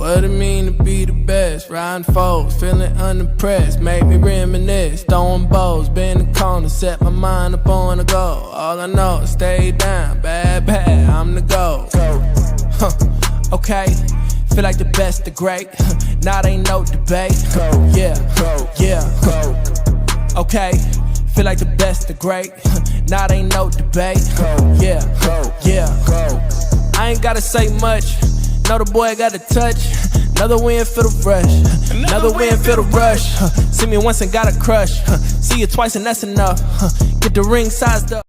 what it mean to be the best. Riding foes, feeling unimpressed. Make me reminisce, throwing bows, bend the corner, set my mind up on the goal. All I know is stay down, bad, I'm the goal. Okay, feel like the best, the great. Now they ain't no debate. Yeah. Okay, feel like the best, the great. Now they ain't no debate. Yeah. I ain't gotta say much. Know the boy got a touch. Another win for the rush. Another win for the rush. See me once and got a crush. See you twice and that's enough. Get the ring sized up.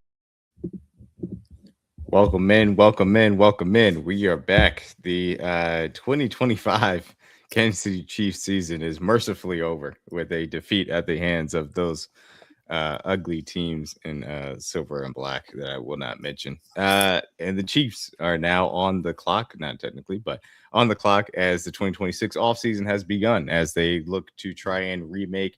Welcome in. We are back. The 2025 Kansas City Chiefs season is mercifully over with a defeat at the hands of those ugly teams in silver and black that I will not mention. And the Chiefs are now on the clock, not technically, but on the clock as the 2026 offseason has begun, as they look to try and remake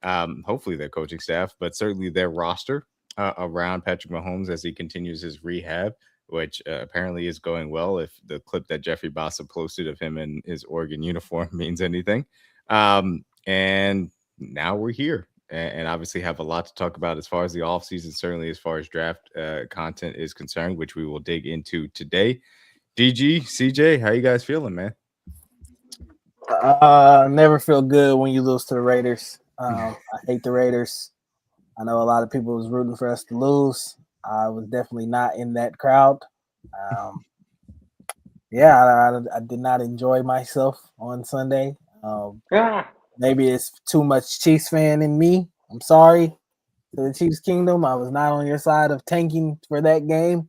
hopefully their coaching staff, but certainly their roster around Patrick Mahomes as he continues his rehab, which apparently is going well, if the clip that Jeffrey Bassa posted of him in his Oregon uniform means anything. And now we're here. And obviously have a lot to talk about as far as the offseason, certainly as far as draft content is concerned, which we will dig into today. DG, CJ, how you guys feeling, man? Never feel good when you lose to the Raiders. I hate the Raiders. I know a lot of people was rooting for us to lose. I was definitely not in that crowd. I did not enjoy myself on Sunday. Maybe it's too much Chiefs fan in me. I'm sorry to the Chiefs Kingdom. I was not on your side of tanking for that game,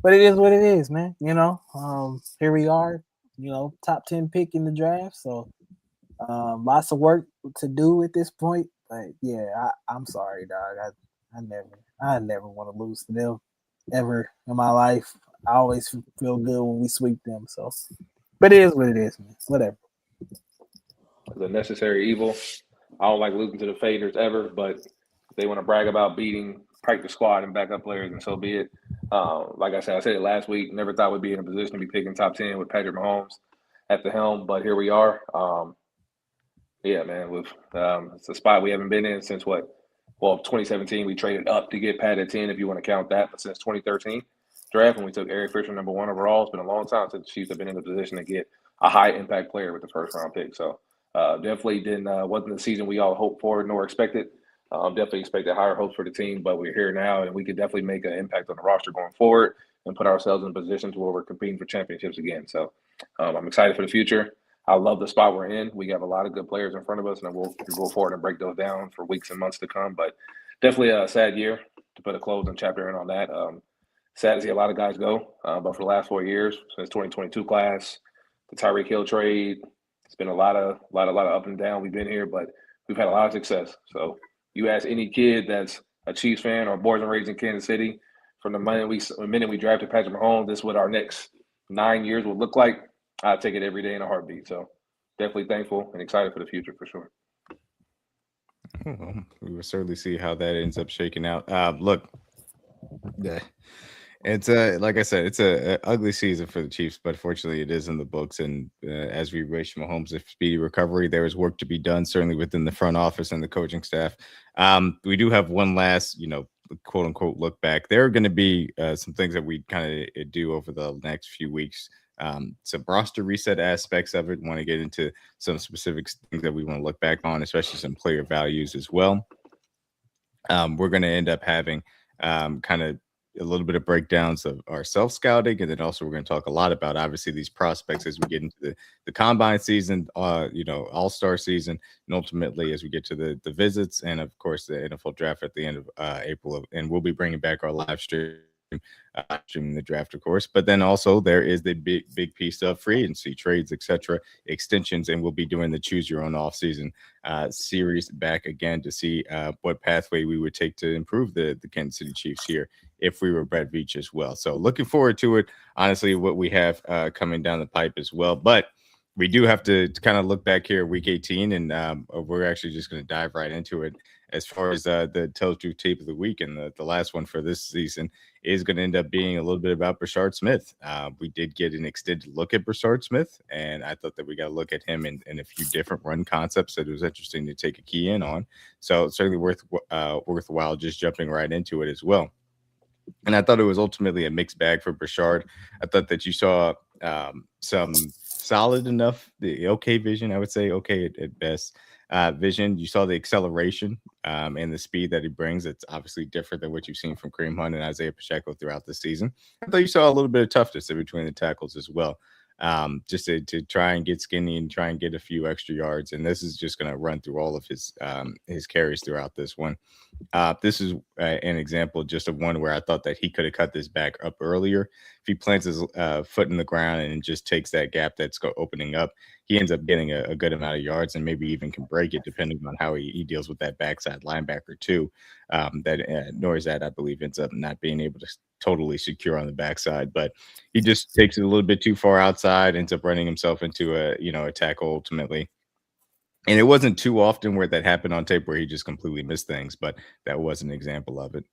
but it is what it is, man. Here we are, top 10 pick in the draft. So lots of work to do at this point. But yeah, I'm sorry, dog. I never want to lose to them ever in my life. I always feel good when we sweep them. So, but it is what it is, man. Whatever. The necessary evil. I don't like losing to the Faders ever, but if they want to brag about beating practice squad and backup players, and so be it. Like I said it last week, never thought we'd be in a position to be picking top 10 with Patrick Mahomes at the helm, but here we are. Yeah, man, it's a spot we haven't been in since 2017. We traded up to get Pat at 10, if you want to count that, but since 2013 draft, when we took Eric Fisher number 1 overall, it's been a long time since the Chiefs have been in the position to get a high impact player with the first round pick. So definitely wasn't the season we all hoped for nor expected. Definitely expected higher hopes for the team, but we're here now, and we could definitely make an impact on the roster going forward and put ourselves in a position to where we're competing for championships again. So I'm excited for the future. I love the spot we're in. We have a lot of good players in front of us, and we'll go forward and break those down for weeks and months to come. But definitely a sad year to put a closing chapter in on that. Sad to see a lot of guys go, but for the last 4 years, since 2022 class, the Tyreek Hill trade, it's been a lot of up and down. We've been here, but we've had a lot of success. So you ask any kid that's a Chiefs fan or born and raised in Kansas City, from the minute we drafted Patrick Mahomes, this is what our next 9 years would look like. I take it every day in a heartbeat. So definitely thankful and excited for the future for sure. Well, we will certainly see how that ends up shaking out. Look, it's like I said, it's a ugly season for the Chiefs, but fortunately it is in the books. And as we wish Mahomes a speedy recovery, there is work to be done, certainly within the front office and the coaching staff. We do have one last, quote unquote, look back. There are going to be some things that we kind of do over the next few weeks. Some roster reset aspects of it. Want to get into some specific things that we want to look back on, especially some player values as well. We're going to end up having kind of a little bit of breakdowns of our self-scouting, and then also we're going to talk a lot about obviously these prospects as we get into the combine season, all-star season, and ultimately as we get to the visits, and of course the NFL draft at the end of April. And we'll be bringing back our live streaming the draft, of course, but then also there is the big piece of free agency, trades, etc., extensions, and we'll be doing the choose your own offseason series back again to see what pathway we would take to improve the Kansas City Chiefs here if we were Brett Veach as well. So looking forward to it. Honestly, what we have coming down the pipe as well, but we do have to kind of look back here week 18, and we're actually just going to dive right into it as far as the Tell the Truth tape of the week, and the last one for this season is going to end up being a little bit about Brashard Smith. We did get an extended look at Brashard Smith, and I thought that we got to look at him in a few different run concepts that it was interesting to take a key in on. So it's certainly worthwhile just jumping right into it as well. And I thought it was ultimately a mixed bag for Brashard. I thought that you saw some solid enough, the okay vision, I would say, okay at best vision. You saw the acceleration and the speed that he brings. It's obviously different than what you've seen from Kareem Hunt and Isaiah Pacheco throughout the season. I thought you saw a little bit of toughness in between the tackles as well. Just to try and get skinny and try and get a few extra yards. And this is just going to run through all of his carries throughout this one. This is an example just of one where I thought that he could have cut this back up earlier. If he plants his foot in the ground and just takes that gap that's opening up, he ends up getting a good amount of yards and maybe even can break it depending on how he deals with that backside linebacker too. That Noirzad, I believe, ends up not being able to totally secure on the backside, but he just takes it a little bit too far outside, ends up running himself into a tackle ultimately. And it wasn't too often where that happened on tape where he just completely missed things, but that was an example of it.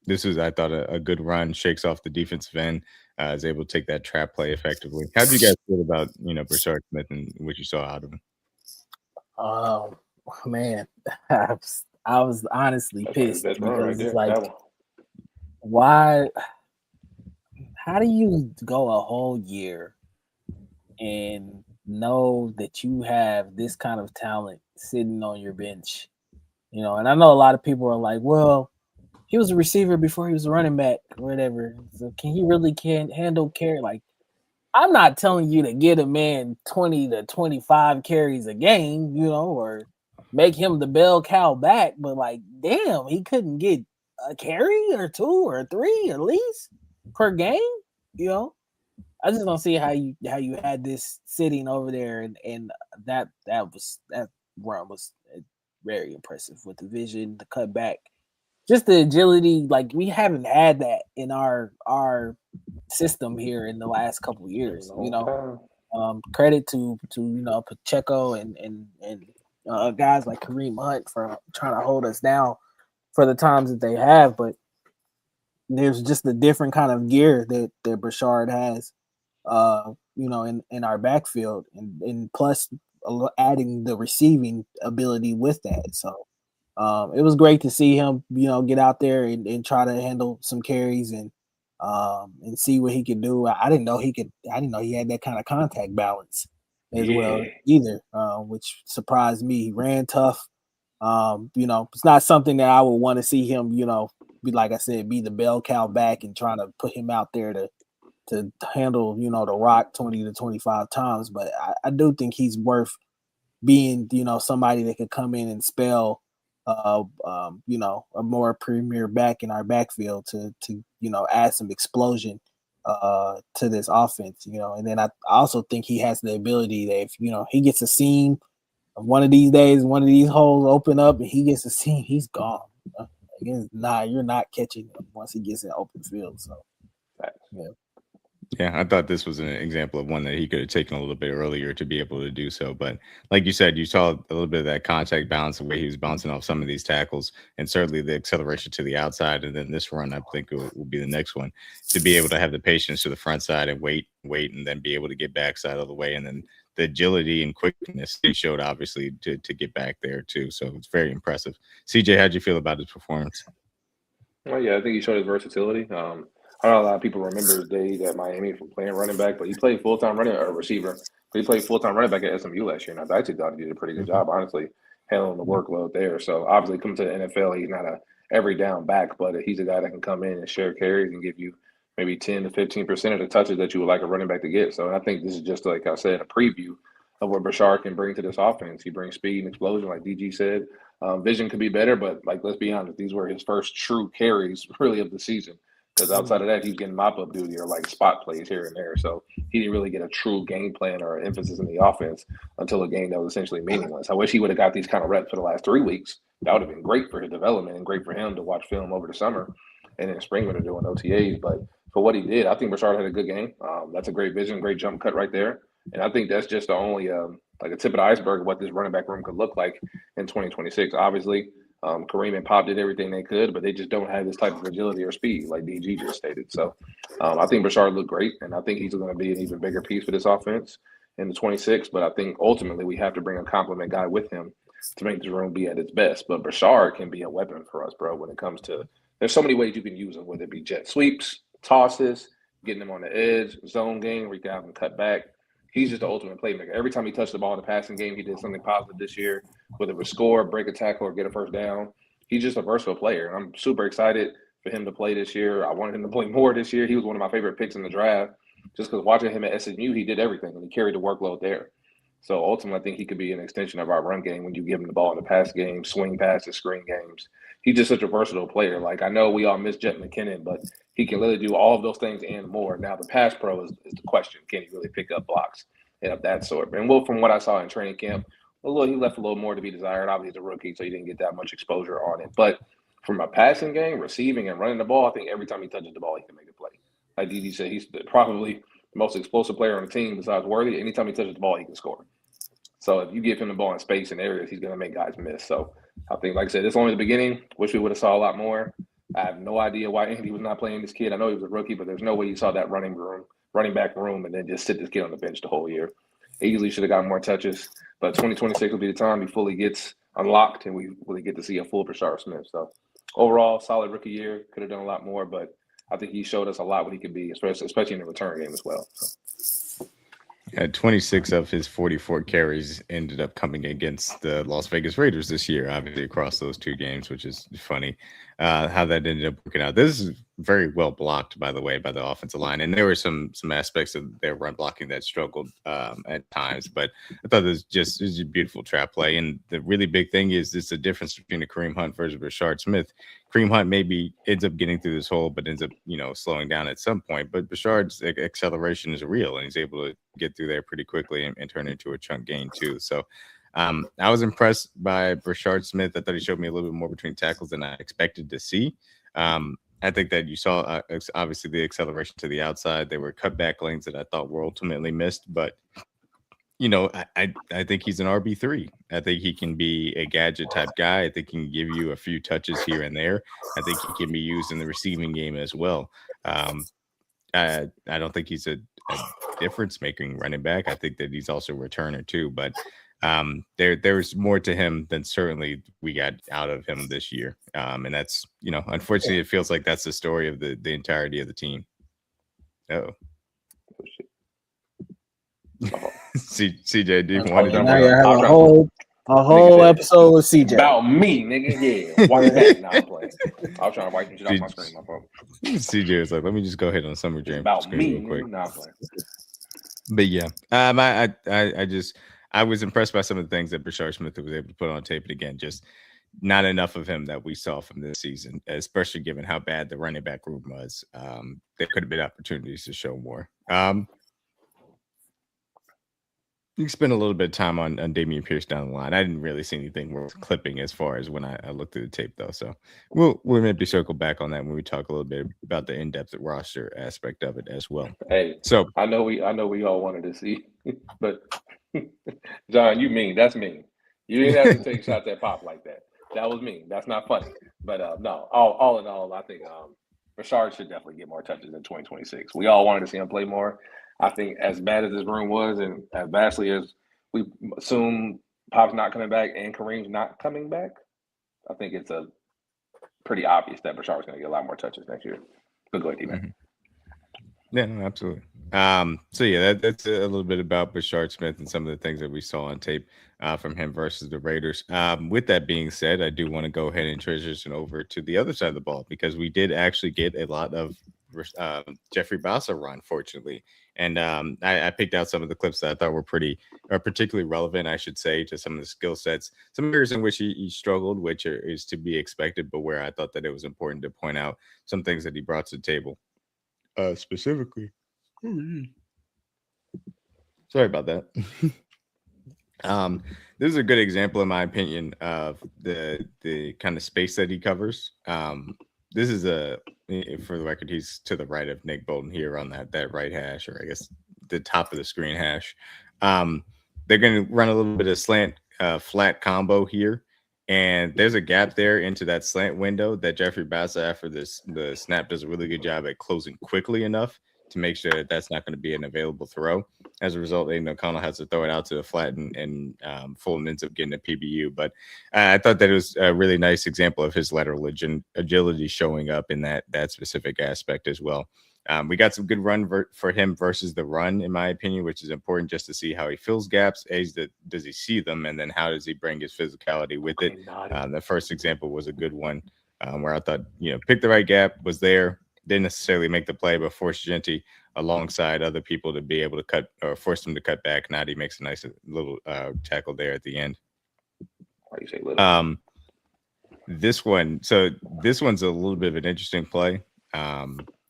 This was, I thought, a good run, shakes off the defensive end, is able to take that trap play effectively. How do you guys feel about, Brashard Smith and what you saw out of him? Oh, man, I was honestly pissed because it's like, why? How do you go a whole year and know that you have this kind of talent sitting on your bench? And I know a lot of people are like, well, he was a receiver before he was a running back or whatever. So can he really handle carry? Like, I'm not telling you to get a man 20 to 25 carries a game, or make him the bell cow back, but like, damn, he couldn't get a carry or two or three at least per game. I just don't see how you had this sitting over there, and that run was very impressive with the vision, the cutback, just the agility. Like, we haven't had that in our system here in the last couple of years. Credit to Pacheco and guys like Kareem Hunt for trying to hold us down for the times that they have, but there's just a different kind of gear that Brashard has, in our backfield, and plus adding the receiving ability with that. So it was great to see him, get out there and try to handle some carries and see what he could do. I didn't know he had that kind of contact balance as well either, which surprised me. He ran tough. It's not something that I would want to see him, be, like I said, be the bell cow back and trying to put him out there to handle, the rock 20 to 25 times. But I do think he's worth being, somebody that could come in and spell, a more premier back in our backfield to add some explosion to this offense, and then I also think he has the ability that if, he gets a seam, one of these days, one of these holes open up and he gets a seam, he's gone. You're not catching him once he gets in open field. So, yeah, I thought this was an example of one that he could have taken a little bit earlier to be able to do so. But like you said, you saw a little bit of that contact balance, the way he was bouncing off some of these tackles, and certainly the acceleration to the outside. And then this run, I think, will be the next one, to be able to have the patience to the front side and wait, and then be able to get backside all the way. And then the agility and quickness he showed, obviously, to get back there too. So it's very impressive. CJ, how'd you feel about his performance? Oh yeah, I think he showed his versatility. I know a lot of people remember his days at Miami from playing running back, but he played full-time receiver. But he played full-time running back at SMU last year, and I actually thought he did a pretty good job, honestly, handling the workload there. So obviously, coming to the NFL, he's not a every down back, but he's a guy that can come in and share carries and give you maybe 10 to 15% of the touches that you would like a running back to get. So I think this is just, like I said, a preview of what Brashard can bring to this offense. He brings speed and explosion, like DG said. Vision could be better, but let's be honest, these were his first true carries really of the season. Because outside of that, he's getting mop-up duty or spot plays here and there. So he didn't really get a true game plan or emphasis in the offense until a game that was essentially meaningless. I wish he would have got these kind of reps for the last 3 weeks. That would have been great for his development and great for him to watch film over the summer and in spring when they're doing OTAs. But for what he did, I think Brashard had a good game. That's a great vision, great jump cut right there. And I think that's just the only a tip of the iceberg of what this running back room could look like in 2026. Obviously, Kareem and Pop did everything they could, but they just don't have this type of agility or speed like DG just stated. So I think Brashard looked great, and I think he's going to be an even bigger piece for this offense in the 26. But I think ultimately we have to bring a complement guy with him to make this room be at its best. But Brashard can be a weapon for us, bro, when it comes to – there's so many ways you can use him, whether it be jet sweeps, tosses, getting him on the edge, zone game where you can have him cut back. He's just the ultimate playmaker. Every time he touched the ball in the passing game, he did something positive this year, whether it was score, break a tackle, or get a first down. He's just a versatile player. And I'm super excited for him to play this year. I wanted him to play more this year. He was one of my favorite picks in the draft just because watching him at SMU, he did everything, and he carried the workload there. So ultimately, I think he could be an extension of our run game when you give him the ball in the pass game, swing passes, screen games. He's just such a versatile player. Like, I know we all miss Jet McKinnon, but he can literally do all of those things and more. Now, the pass pro is the question. Can he really pick up blocks and of that sort? And well, from what I saw in training camp, he left a little more to be desired. Obviously, he's a rookie, so he didn't get that much exposure on it. But from a passing game, receiving and running the ball, I think every time he touches the ball, he can make a play. Like DD said, he's probably the most explosive player on the team besides Worthy. Anytime he touches the ball, he can score. So if you give him the ball in space and areas, he's going to make guys miss. So I think, like I said, it's only the beginning. Wish we would have saw a lot more. I have no idea why Andy was not playing this kid. I know he was a rookie, but there's no way you saw that running back room and then just sit this kid on the bench the whole year. He easily should have gotten more touches. But 2026 will be the time he fully gets unlocked and we really get to see a full Brashard Smith. So overall, solid rookie year. Could have done a lot more, but I think he showed us a lot what he could be, especially in the return game as well. So. 26 of his 44 carries ended up coming against the Las Vegas Raiders this year, obviously across those two games, which is funny how that ended up working out. This is very well blocked, by the way, by the offensive line. And there were some aspects of their run blocking that struggled at times. But I thought it was a beautiful trap play. And the really big thing is it's the difference between the Kareem Hunt versus Brashard Smith. Kareem Hunt maybe ends up getting through this hole, but ends up, slowing down at some point. But Brashard's acceleration is real, and he's able to get through there pretty quickly and turn into a chunk gain too. So I was impressed by Brashard Smith. I thought he showed me a little bit more between tackles than I expected to see. I think that you saw obviously the acceleration to the outside. There were cutback lanes that I thought were ultimately missed, but I think he's an RB3. I think he can be a gadget type guy. I think he can give you a few touches here and there. I think he can be used in the receiving game as well. I don't think he's a difference making running back. I think that he's also a returner too, but there's more to him than certainly we got out of him this year. And that's, unfortunately it feels like that's the story of the entirety of the team. CJ, do you want to have a whole episode with CJ about me, nigga? Yeah, why that? Nah, I'm playing. I was trying to wipe some shit off my screen. My phone. CJ was like, "Let me just go ahead on Summer Jam about me, real quick." Nah, I'm playing. But yeah, I was impressed by some of the things that Brashard Smith was able to put on tape. And again, just not enough of him that we saw from this season, especially given how bad the running back room was. There could have been opportunities to show more. You can spend a little bit of time on Dameon Pierce down the line. I didn't really see anything worth clipping as far as when I looked through the tape, though. So we'll maybe circle back on that when we talk a little bit about the in-depth roster aspect of it as well. Hey, so I know we all wanted to see, but John, that's mean. You didn't have to take shots at Pop like that. That was mean. That's not funny. But no, all in all, I think Brashard should definitely get more touches in 2026. We all wanted to see him play more. I think as bad as this room was and as vastly as we assume Pop's not coming back and Kareem's not coming back, I think it's a pretty obvious that Brashard's going to get a lot more touches next year. But go ahead, D-Man. Mm-hmm. Yeah, no, absolutely. So yeah, that's a little bit about Brashard Smith and some of the things that we saw on tape from him versus the Raiders. With that being said, I do want to go ahead and transition over to the other side of the ball because we did actually get a lot of Jeffrey Bassa run, fortunately. And I picked out some of the clips that I thought were particularly relevant, I should say, to some of the skill sets, some areas in which he struggled, which is to be expected, but where I thought that it was important to point out some things that he brought to the table. Specifically, sorry about that. This is a good example, in my opinion, of the kind of space that he covers. This is for the record, he's to the right of Nick Bolton here on that right hash, or I guess the top of the screen hash. They're going to run a little bit of slant flat combo here. And there's a gap there into that slant window that Jeffrey Bassa, after the snap, does a really good job at closing quickly enough to make sure that that's not going to be an available throw. As a result, Aiden O'Connell has to throw it out to the flat, and Fulton ends up getting a PBU. But I thought that it was a really nice example of his lateral agility showing up in that specific aspect as well. We got some good run for him versus the run, in my opinion, which is important just to see how he fills gaps. Does he see them? And then how does he bring his physicality with it? The first example was a good one where I thought, pick the right gap, was there, didn't necessarily make the play, but forced Genty alongside other people to be able to cut or force them to cut back. Nadi makes a nice little tackle there at the end. Why you say little? This one's a little bit of an interesting play.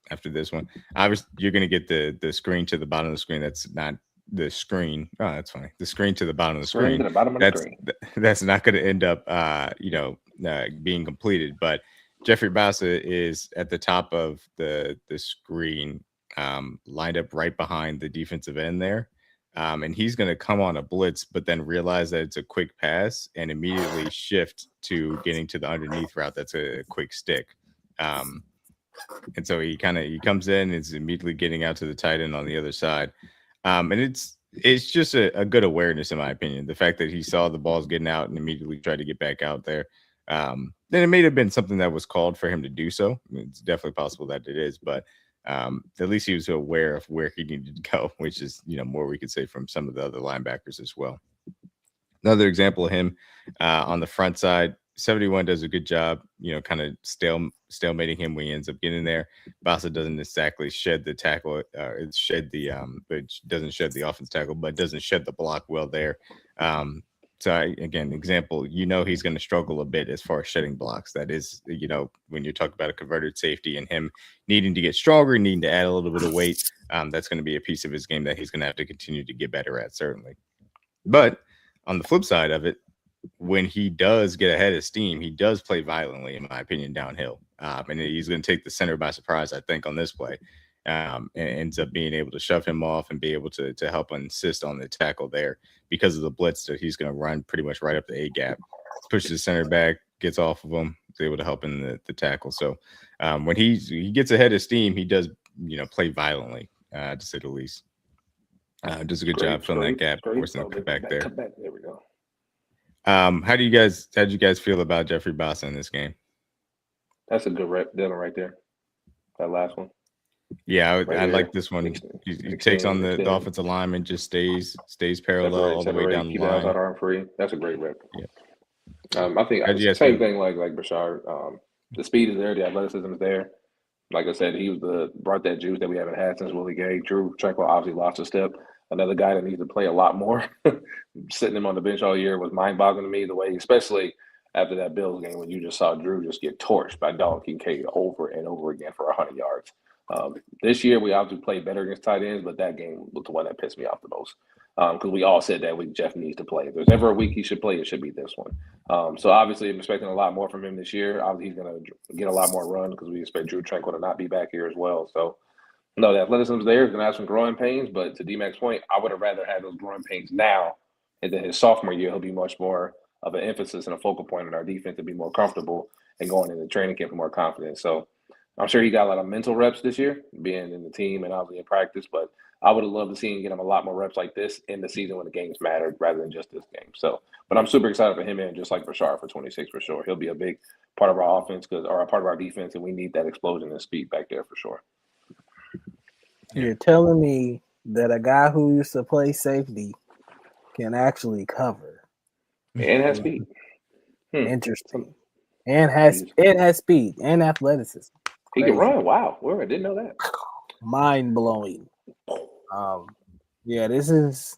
After this one, obviously you're going to get the screen to the bottom of the screen. That's not the screen. Oh, that's funny. The screen to the bottom of the screen. That's not going to end up, being completed. But Jeffrey Bassa is at the top of the screen, lined up right behind the defensive end there. And he's going to come on a blitz, but then realize that it's a quick pass and immediately shift to getting to the underneath route. That's a quick stick. And so he comes in and is immediately getting out to the tight end on the other side. And it's just a good awareness, in my opinion. The fact that he saw the balls getting out and immediately tried to get back out there. Then it may have been something that was called for him to do so. It's definitely possible that it is, but at least he was aware of where he needed to go, which is, more we could say from some of the other linebackers as well. Another example of him on the front side, 71 does a good job, kind of stalemating him when he ends up getting there. Bassa doesn't exactly shed the tackle, but doesn't shed the offense tackle, but doesn't shed the block well there. Again, example, he's going to struggle a bit as far as shedding blocks. That is, when you talk about a converted safety and him needing to get stronger, needing to add a little bit of weight, that's going to be a piece of his game that he's going to have to continue to get better at, certainly. But on the flip side of it, when he does get ahead of steam, he does play violently, in my opinion, downhill. And he's going to take the center by surprise, I think, on this play. And ends up being able to shove him off and be able to help insist on the tackle there because of the blitz that he's going to run pretty much right up the A gap, pushes the center back, gets off of him, is able to help in the tackle. So when he gets ahead of steam, he does, play violently, to say the least. Does a good job filling that gap, forcing him to cut back there. There we go. How did you guys feel about Jeffrey Bassa in this game? That's a good dealing right there. That last one. Yeah, I like this one. He takes on the offensive lineman, just stays parallel all the way down the line. Outside arm free. That's a great rep. Yeah. I think same thing like Brashard. The speed is there, the athleticism is there. Like I said, he brought that juice that we haven't had since Willie Gay. Drew Tranquil obviously lost a step. Another guy that needs to play a lot more. Sitting him on the bench all year was mind-boggling to me, the way, especially after that Bills game when you just saw Drew just get torched by Dalton Kincaid over and over again for 100 yards. This year, we obviously played better against tight ends, but that game was the one that pissed me off the most because we all said that week Jeff needs to play. If there's ever a week he should play, it should be this one. So obviously, I'm expecting a lot more from him this year. Obviously, he's going to get a lot more run because we expect Drew Tranquil to not be back here as well. So, no, the athleticism's there. He's going to have some growing pains, but to DMac's point, I would have rather had those growing pains now, and then his sophomore year, he'll be much more of an emphasis and a focal point in our defense to be more comfortable and going into training camp with more confidence. So I'm sure he got a lot of mental reps this year, being in the team and obviously in practice, but I would have loved to see him get him a lot more reps like this in the season when the games mattered rather than just this game. So, but I'm super excited for him and just like Brashard for 26 for sure. He'll be a big part of our offense or a part of our defense, and we need that explosion and speed back there for sure. You're telling me that a guy who used to play safety can actually cover and has speed. Interesting. And has speed and athleticism. He can run. Wow. I didn't know that. Mind blowing. This is.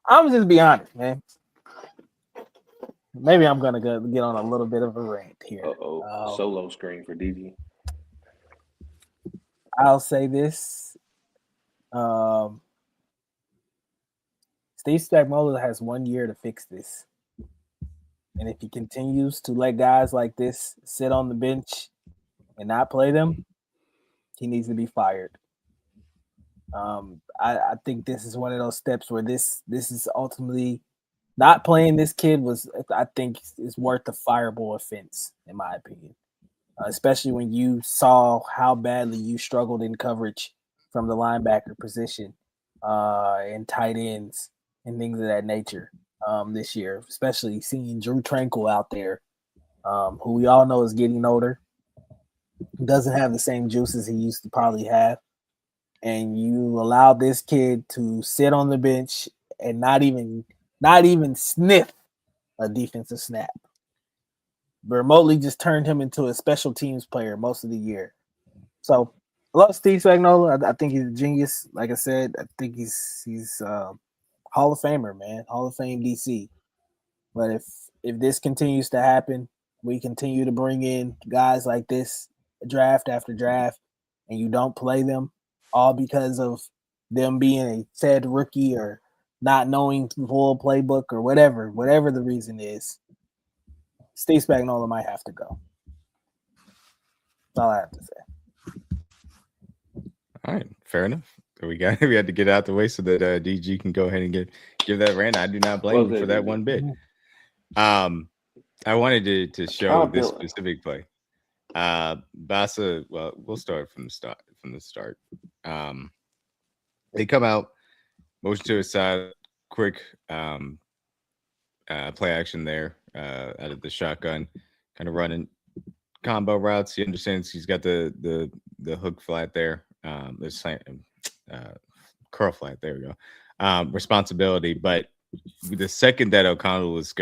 I'm just be honest, man. Maybe I'm gonna get on a little bit of a rant here. Solo screen for DG. I'll say this. Steve Spagnuolo has 1 year to fix this. And if he continues to let guys like this sit on the bench and not play them, he needs to be fired. I think this is one of those steps where this is ultimately not playing this kid was, I think, is worth the fireball offense, in my opinion. Especially when you saw how badly you struggled in coverage from the linebacker position and tight ends and things of that nature this year, especially seeing Drew Tranquil out there, who we all know is getting older, doesn't have the same juices he used to probably have. And you allow this kid to sit on the bench and not even sniff a defensive snap. Remotely just turned him into a special teams player most of the year. So I love Steve Spagnuolo. I think he's a genius. Like I said, I think he's Hall of Famer, man. Hall of Fame DC. But if this continues to happen, we continue to bring in guys like this draft after draft, and you don't play them all because of them being a said rookie or not knowing the full playbook or whatever the reason is, Steve Spagnuolo might have to go. That's all I have to say. All right, fair enough. We had to get out the way so that DG can go ahead and give that rant. I do not blame him for that one bit. I wanted to show this specific play. Bassa, well, we'll start from the start. They come out, motion to his side, quick play action there out of the shotgun, kind of running combo routes. He understands he's got the hook flat there. Curl flat. There we go. Responsibility, but the second that O'Connell was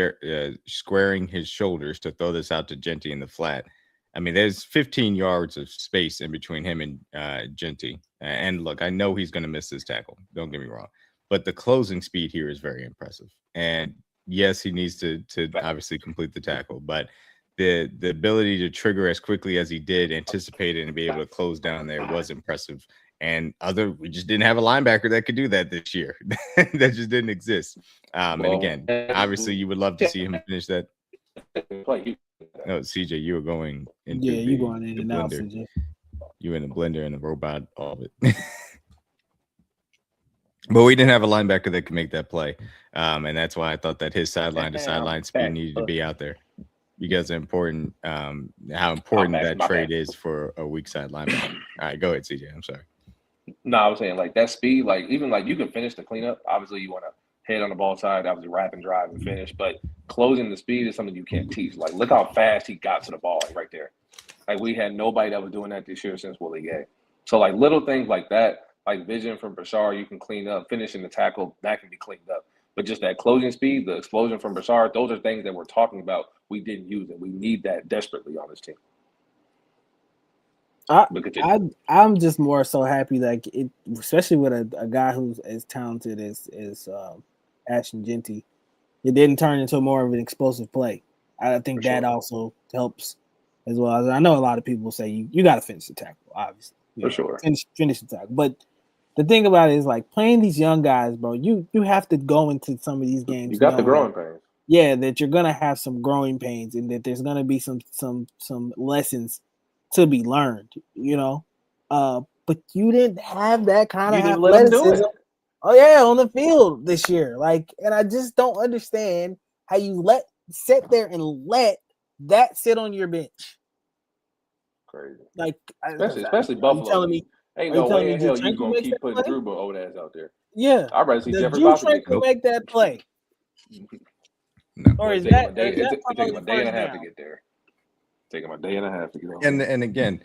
squaring his shoulders to throw this out to Genty in the flat, I mean, there's 15 yards of space in between him and Genty. And look, I know he's going to miss this tackle. Don't get me wrong, but the closing speed here is very impressive. And yes, he needs to obviously complete the tackle, but the ability to trigger as quickly as he did, anticipate it, and be able to close down there was impressive. And we just didn't have a linebacker that could do that this year. That just didn't exist. And again, obviously, you would love to see him finish that. No, CJ, you were going into you going in and out, CJ. You in the blender and the robot, all of it. But we didn't have a linebacker that could make that play. And that's why I thought that his sideline to sideline speed needed to be out there. Because important, how important that trade is for a weak side linebacker. All right, go ahead, CJ. I'm sorry. No, I was saying like that speed, like even like you can finish the cleanup. Obviously, you want to head on the ball side, obviously wrap and drive and finish. But closing the speed is something you can't teach. Like look how fast he got to the ball, like right there. Like we had nobody that was doing that this year since Willie Gay. So like little things like that, like vision from Brashard, you can clean up, finishing the tackle, that can be cleaned up. But just that closing speed, the explosion from Brashard, those are things that we're talking about. We didn't use it. We need that desperately on this team. I'm just more so happy, like it, especially with a guy who's as talented as Ashton Genty, it didn't turn into more of an explosive play. I think that also helps as well. I know a lot of people say you got to finish the tackle, obviously. Sure. Finish the tackle. But the thing about it is like playing these young guys, bro, you have to go into some of these games. You got the growing pains. Yeah, that you're gonna have some growing pains and that there's gonna be some lessons to be learned, but you didn't have that kind of athleticism. Oh yeah, on the field this year, and I just don't understand how you sit there and let that sit on your bench. Crazy, especially Buffalo. You telling me, ain't no way in hell you gonna keep putting Drew old ass out there. Yeah, I'd rather see Jeffrey Bassa make that play. No. Or is it taking a day and a half to get there. Taking a day and a half to get on. And again,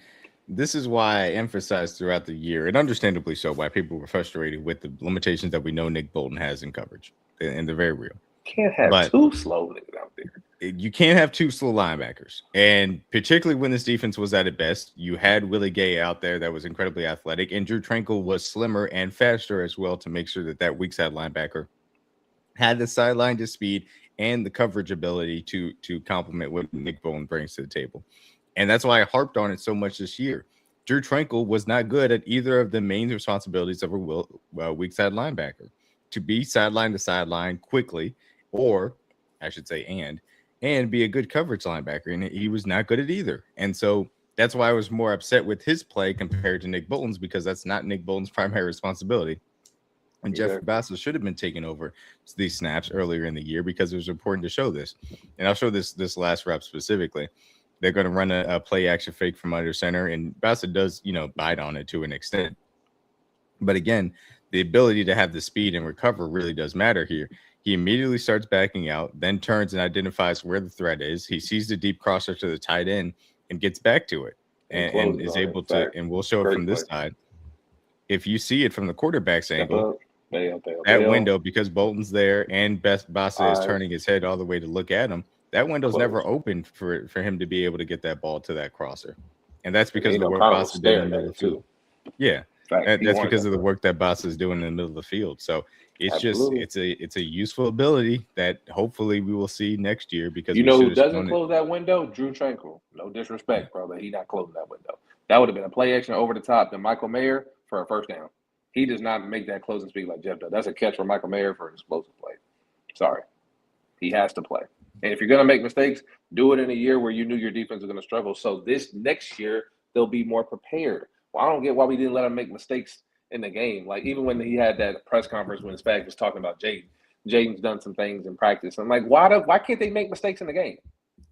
this is why I emphasized throughout the year, and understandably so, why people were frustrated with the limitations that we know Nick Bolton has in coverage, and they're very real. Can't have two slow niggas out there. You can't have two slow linebackers, and particularly when this defense was at its best, you had Willie Gay out there that was incredibly athletic, and Drew Tranquil was slimmer and faster as well to make sure that weak side linebacker had the sideline to speed and the coverage ability to complement what Nick Bolton brings to the table. And that's why I harped on it so much this year. Drew Tranquil was not good at either of the main responsibilities of a weak side linebacker, to be sideline to sideline quickly, or I should say, and be a good coverage linebacker. And he was not good at either. And so that's why I was more upset with his play compared to Nick Bolton's, because that's not Nick Bolton's primary responsibility. And Jeffrey Bassa should have been taking over these snaps earlier in the year because it was important to show this. And I'll show this last rep specifically. They're going to run a play action fake from under center, and Bassa does, bite on it to an extent. But again, the ability to have the speed and recover really does matter here. He immediately starts backing out, then turns and identifies where the threat is. He sees the deep crosser to the tight end and gets back to it and is able to, and we'll show it from this side. If you see it from the quarterback's angle, that window, because Bolton's there and Bassa is turning his head all the way to look at him, that window's never open for him to be able to get that ball to that crosser. And that's because of the work Bassa did in the middle of the field. Yeah. That's because of the work that Bassa is doing in the middle of the field. So it's it's a useful ability that hopefully we will see next year, because who doesn't close that window? Drew Tranquil. No disrespect, bro, but he not closing that window. That would have been a play action over the top to Michael Mayer for a first down. He does not make that closing speed like Jeff does. That's a catch for Michael Mayer for an explosive play. Sorry. He has to play. And if you're going to make mistakes, do it in a year where you knew your defense was going to struggle. So this next year, they'll be more prepared. Well, I don't get why we didn't let him make mistakes in the game. Like, even when he had that press conference when Spag was talking about Jaden. Jaden's done some things in practice. I'm like, why can't they make mistakes in the game?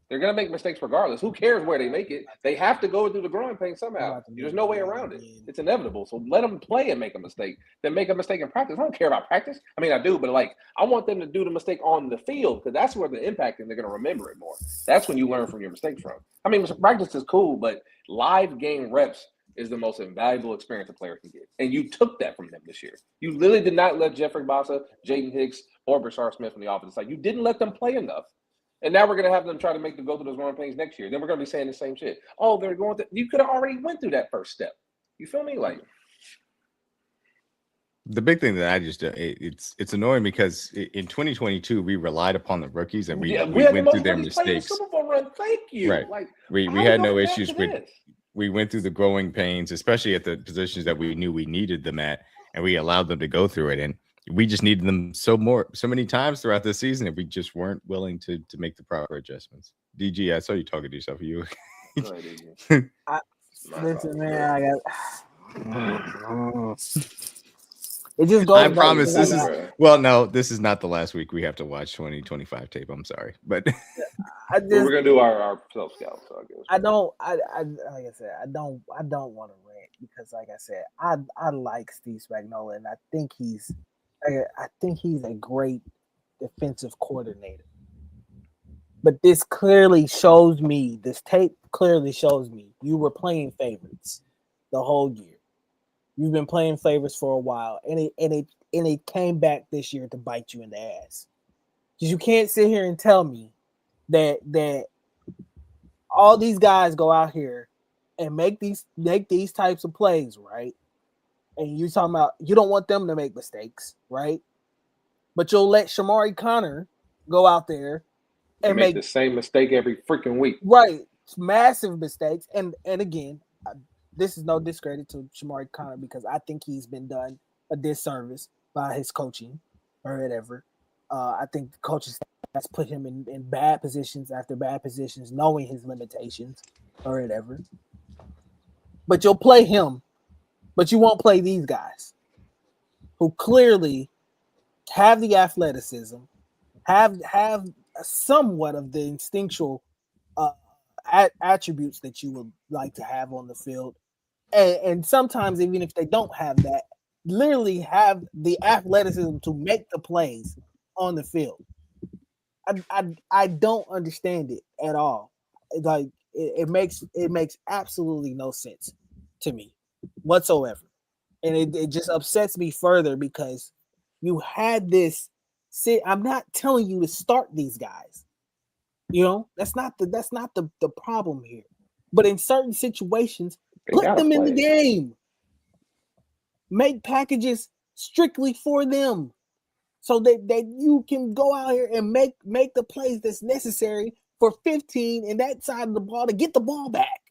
They're going to make mistakes regardless. Who cares where they make it? They have to go through the growing pain somehow. There's no way around it. It's inevitable. So let them play and make a mistake. Then make a mistake in practice. I don't care about practice. I mean, I do, but I want them to do the mistake on the field, because that's where the impact, and they're going to remember it more. That's when you learn from your mistakes from. I mean, practice is cool, but live game reps is the most invaluable experience a player can get. And you took that from them this year. You literally did not let Jeffrey Bassa, Jaden Hicks, or Brashard Smith on the offensive side. You didn't let them play enough. And now we're going to have them try to make them go through those growing pains next year. Then we're going to be saying the same shit. Oh, they're going to – you could have already went through that first step. You feel me? The big thing that I just it's annoying because in 2022 we relied upon the rookies and we went through their mistakes. Super Bowl run. Thank you. Right. We had no issues with – we went through the growing pains, especially at the positions that we knew we needed them at, and we allowed them to go through it. And we just needed them so many times throughout the season, and we just weren't willing to make the proper adjustments. DG, I saw you talking to yourself. You, listen, man, I got. It just goes. I promise this is this is not the last week we have to watch 2025 tape. I'm sorry, but we're gonna do our self scout. So I guess like I said, I don't want to rant, because, like I said, I like Steve Spagnuolo, and I think he's a great defensive coordinator. But this tape clearly shows me you were playing favorites the whole year. You've been playing favorites for a while, and it came back this year to bite you in the ass. Because you can't sit here and tell me that all these guys go out here and make these types of plays, right? And you're talking about you don't want them to make mistakes, right? But you'll let Shamari Connor go out there and make the same mistake every freaking week. Right. Massive mistakes. And again, this is no discredit to Shamari Connor, because I think he's been done a disservice by his coaching or whatever. I think the coaches has put him in bad positions after bad positions, knowing his limitations or whatever. But you'll play him. But you won't play these guys who clearly have the athleticism, have somewhat of the instinctual attributes that you would like to have on the field. And sometimes, even if they don't have that, literally have the athleticism to make the plays on the field. I don't understand it at all. It makes absolutely no sense to me whatsoever. And it just upsets me further, because you had this. I'm not telling you to start these guys. That's not the problem here. But in certain situations, put them in the game. Make packages strictly for them, so that you can go out here and make the plays that's necessary for 15 and that side of the ball to get the ball back.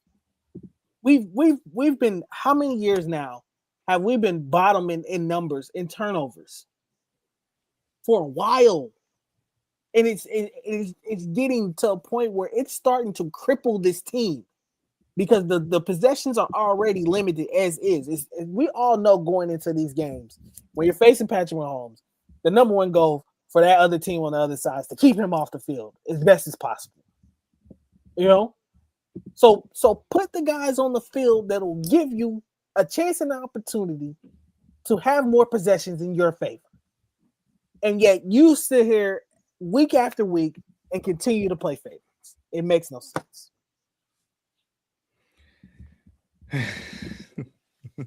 We've been, how many years now have we been bottom in numbers in turnovers? For a while. And it's getting to a point where it's starting to cripple this team, because the possessions are already limited as is. We all know going into these games, when you're facing Patrick Mahomes, the number one goal for that other team on the other side is to keep him off the field as best as possible. You know? So put the guys on the field that'll give you a chance and an opportunity to have more possessions in your favor. And yet you sit here week after week and continue to play favorites. It makes no sense.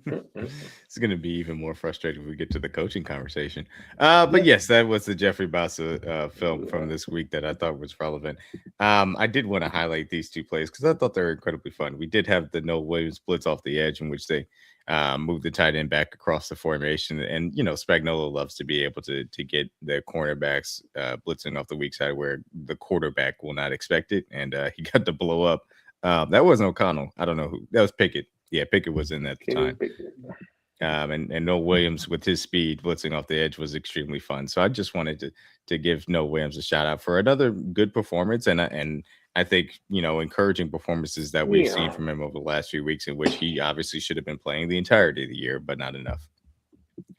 It's going to be even more frustrating when we get to the coaching conversation. But yes, that was the Jeffrey Bassa film from this week that I thought was relevant. I did want to highlight these two plays because I thought they were incredibly fun. We did have the Noah Williams blitz off the edge in which they moved the tight end back across the formation. And, you know, Spagnuolo loves to be able to get the cornerbacks blitzing off the weak side where the quarterback will not expect it. And he got to blow up. That wasn't O'Connell. I don't know who. That was Pickett. Yeah, Pickett was in at the time. And Noah Williams with his speed blitzing off the edge was extremely fun. So I just wanted to give Noah Williams a shout out for another good performance. And I think, you know, encouraging performances that we've seen from him over the last few weeks in which he obviously should have been playing the entirety of the year, but not enough.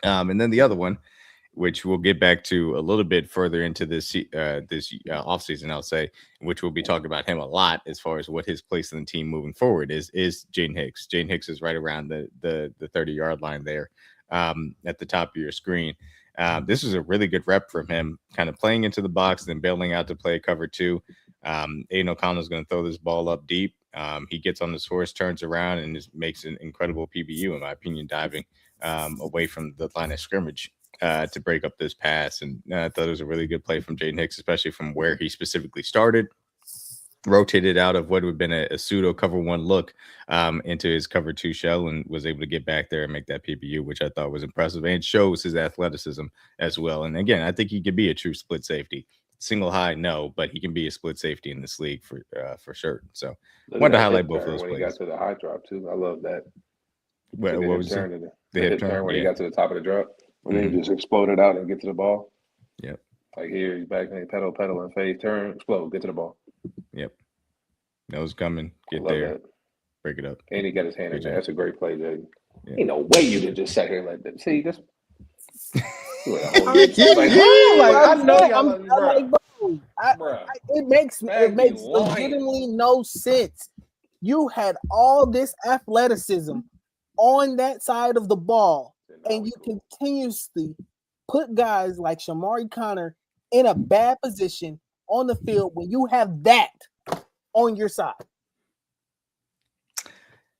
And then the other one, which we'll get back to a little bit further into this offseason, I'll say, which we'll be talking about him a lot as far as what his place in the team moving forward is Jaden Hicks. Jaden Hicks is right around the 30-yard line there at the top of your screen. This was a really good rep from him, kind of playing into the box, then bailing out to play cover two. Aiden O'Connell is going to throw this ball up deep. He gets on his horse, turns around, and makes an incredible PBU, in my opinion, diving away from the line of scrimmage to break up this pass. And I thought it was a really good play from Jaden Hicks, especially from where he specifically started, rotated out of what would have been a pseudo cover one look into his cover two shell and was able to get back there and make that PBU, which I thought was impressive and shows his athleticism as well. And again, I think he could be a true split safety. Single high, no, but he can be a split safety in this league for sure. So wanted to highlight both of those plays. When he got to the high drop too, I love that. What was the hip turn when he got to the top of the drop? When he just exploded out and get to the ball. Yep. Like here, he's back, and pedal, and phase, turn, explode, get to the ball. Yep. Nose coming, get there, that. Break it up. And he got his hand in there. That's a great play, Jaden. Yeah. Ain't no way you did just sit here like that. See, this. I know y'all. It makes legitimately no sense. You had all this athleticism on that side of the ball. And you continuously put guys like Shamari Connor in a bad position on the field when you have that on your side.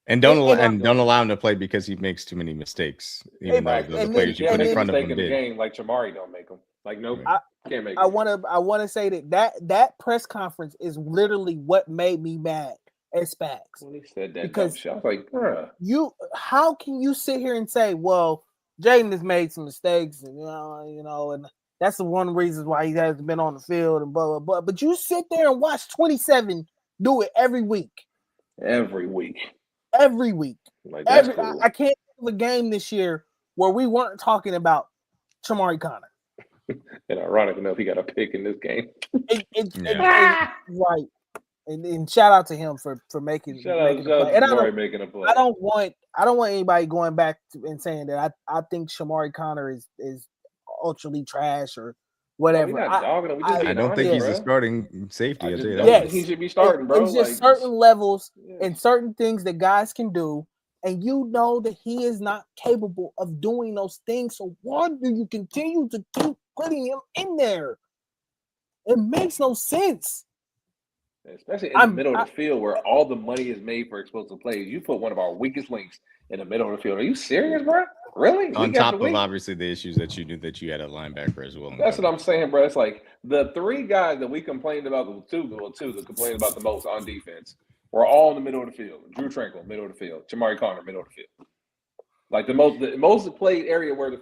And don't allow him to play because he makes too many mistakes. Even though the players you put in front of him did. Game like Shamari don't make them. Like no, can't make. I want to say that press conference is literally what made me mad. As Spags. When he said that, because I was like, bruh. How can you sit here and say, well, Jaden has made some mistakes, and you know, and that's the one reason why he hasn't been on the field and blah blah blah. But you sit there and watch 27 do it every week. Every week. Like cool. I can't think of a game this year where we weren't talking about Shamari Connor. And ironic enough, he got a pick in this game. Right. And shout out to him for making a play. And making a play. I don't want anybody going back and saying that I think Shamari Connor is ultra weak or whatever. I don't think he's a starting safety. Yes, he should be starting, bro. It's just certain levels and certain things that guys can do, and you know that he is not capable of doing those things. So why do you continue to keep putting him in there? It makes no sense. Especially in the middle of the field where all the money is made for explosive plays. You put one of our weakest links in the middle of the field. Are you serious, bro? Really? On top of obviously the issues that you knew that you had a linebacker as well. That's what I'm saying, bro. It's like the three guys that we complained about, two that complained about the most on defense were all in the middle of the field. Drew Tranquil, middle of the field. Shamari Connor, middle of the field. Like the most played area where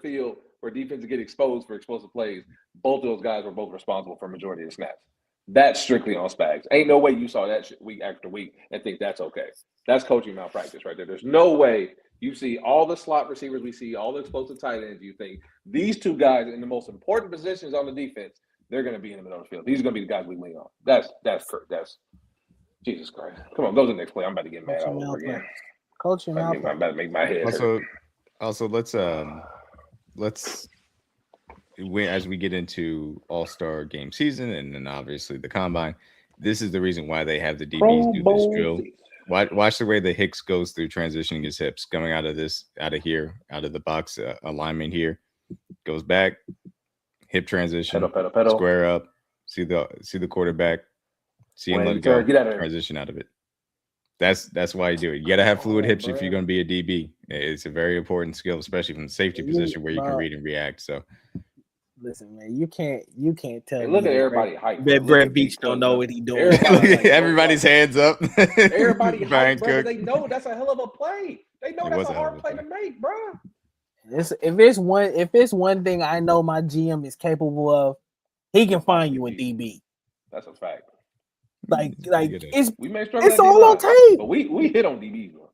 defenses get exposed for explosive plays, both of those guys were both responsible for a majority of the snaps. That's strictly on Spags. Ain't no way you saw that shit week after week and think that's okay. That's coaching malpractice right there. There's no way you see all the slot receivers we see, all the explosive tight ends, you think these two guys in the most important positions on the defense, they're going to be in the middle of the field. These are going to be the guys we lean on. That's Jesus Christ. Come on, go to the next play. I'm about to get mad all over again. Coaching I'm about to make my head hurt. Also, let's as we get into All-Star game season and then obviously the combine, this is the reason why they have the DBs do this drill. Watch the way the Hicks goes through transitioning his hips, coming out of the box alignment here, goes back, hip transition, pedal. Square up, see the quarterback, see him let it go, transition out of it. That's why you do it. You got to have fluid hips if you're going to be a DB. It's a very important skill, especially from the safety position where you can read and react. So, listen, man, you can't tell me. Look at everybody hype. Brett Beach don't know what he doing. Everybody's hands up. Everybody hype, bro. They know that's a hell of a play. They know that's a hard play to make, bro. If it's one thing I know my GM is capable of, he can find you a DB. That's a fact. Like it's all on tape. But we hit on DBs, bro.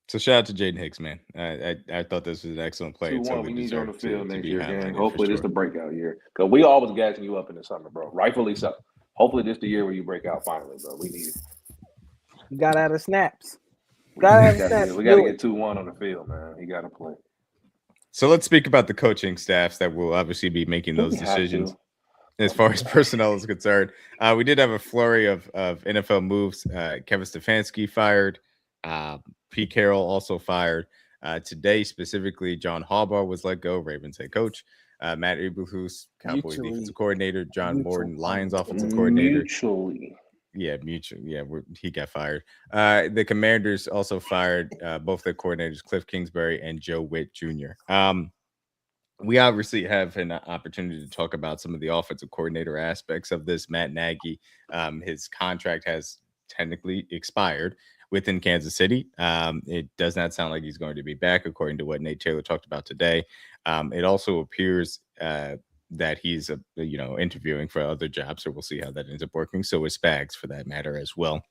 So shout out to Jaden Hicks, man. I thought this was an excellent play. We need you on the field next year, gang. Hopefully this is the breakout year. Because we always gassing you up in the summer, bro. Rightfully so. Hopefully this is the year where you break out finally, bro. We need it. You got out of snaps. We got to get 2-1 on the field, man. He got to play. So let's speak about the coaching staffs that will obviously be making those decisions. As far as personnel is concerned, we did have a flurry of NFL moves. Kevin Stefanski fired. Pete Carroll also fired. Today, specifically, John Harbaugh was let go, Ravens head coach. Matt Eberflus, Cowboys defensive coordinator. John Morton, Lions offensive coordinator. He got fired. The Commanders also fired both their coordinators, Cliff Kingsbury and Joe Witt Jr. We obviously have an opportunity to talk about some of the offensive coordinator aspects of this. Matt Nagy, his contract has technically expired within Kansas City. It does not sound like he's going to be back, according to what Nate Taylor talked about today. It also appears that he's interviewing for other jobs, so we'll see how that ends up working. So is Spags, for that matter, as well,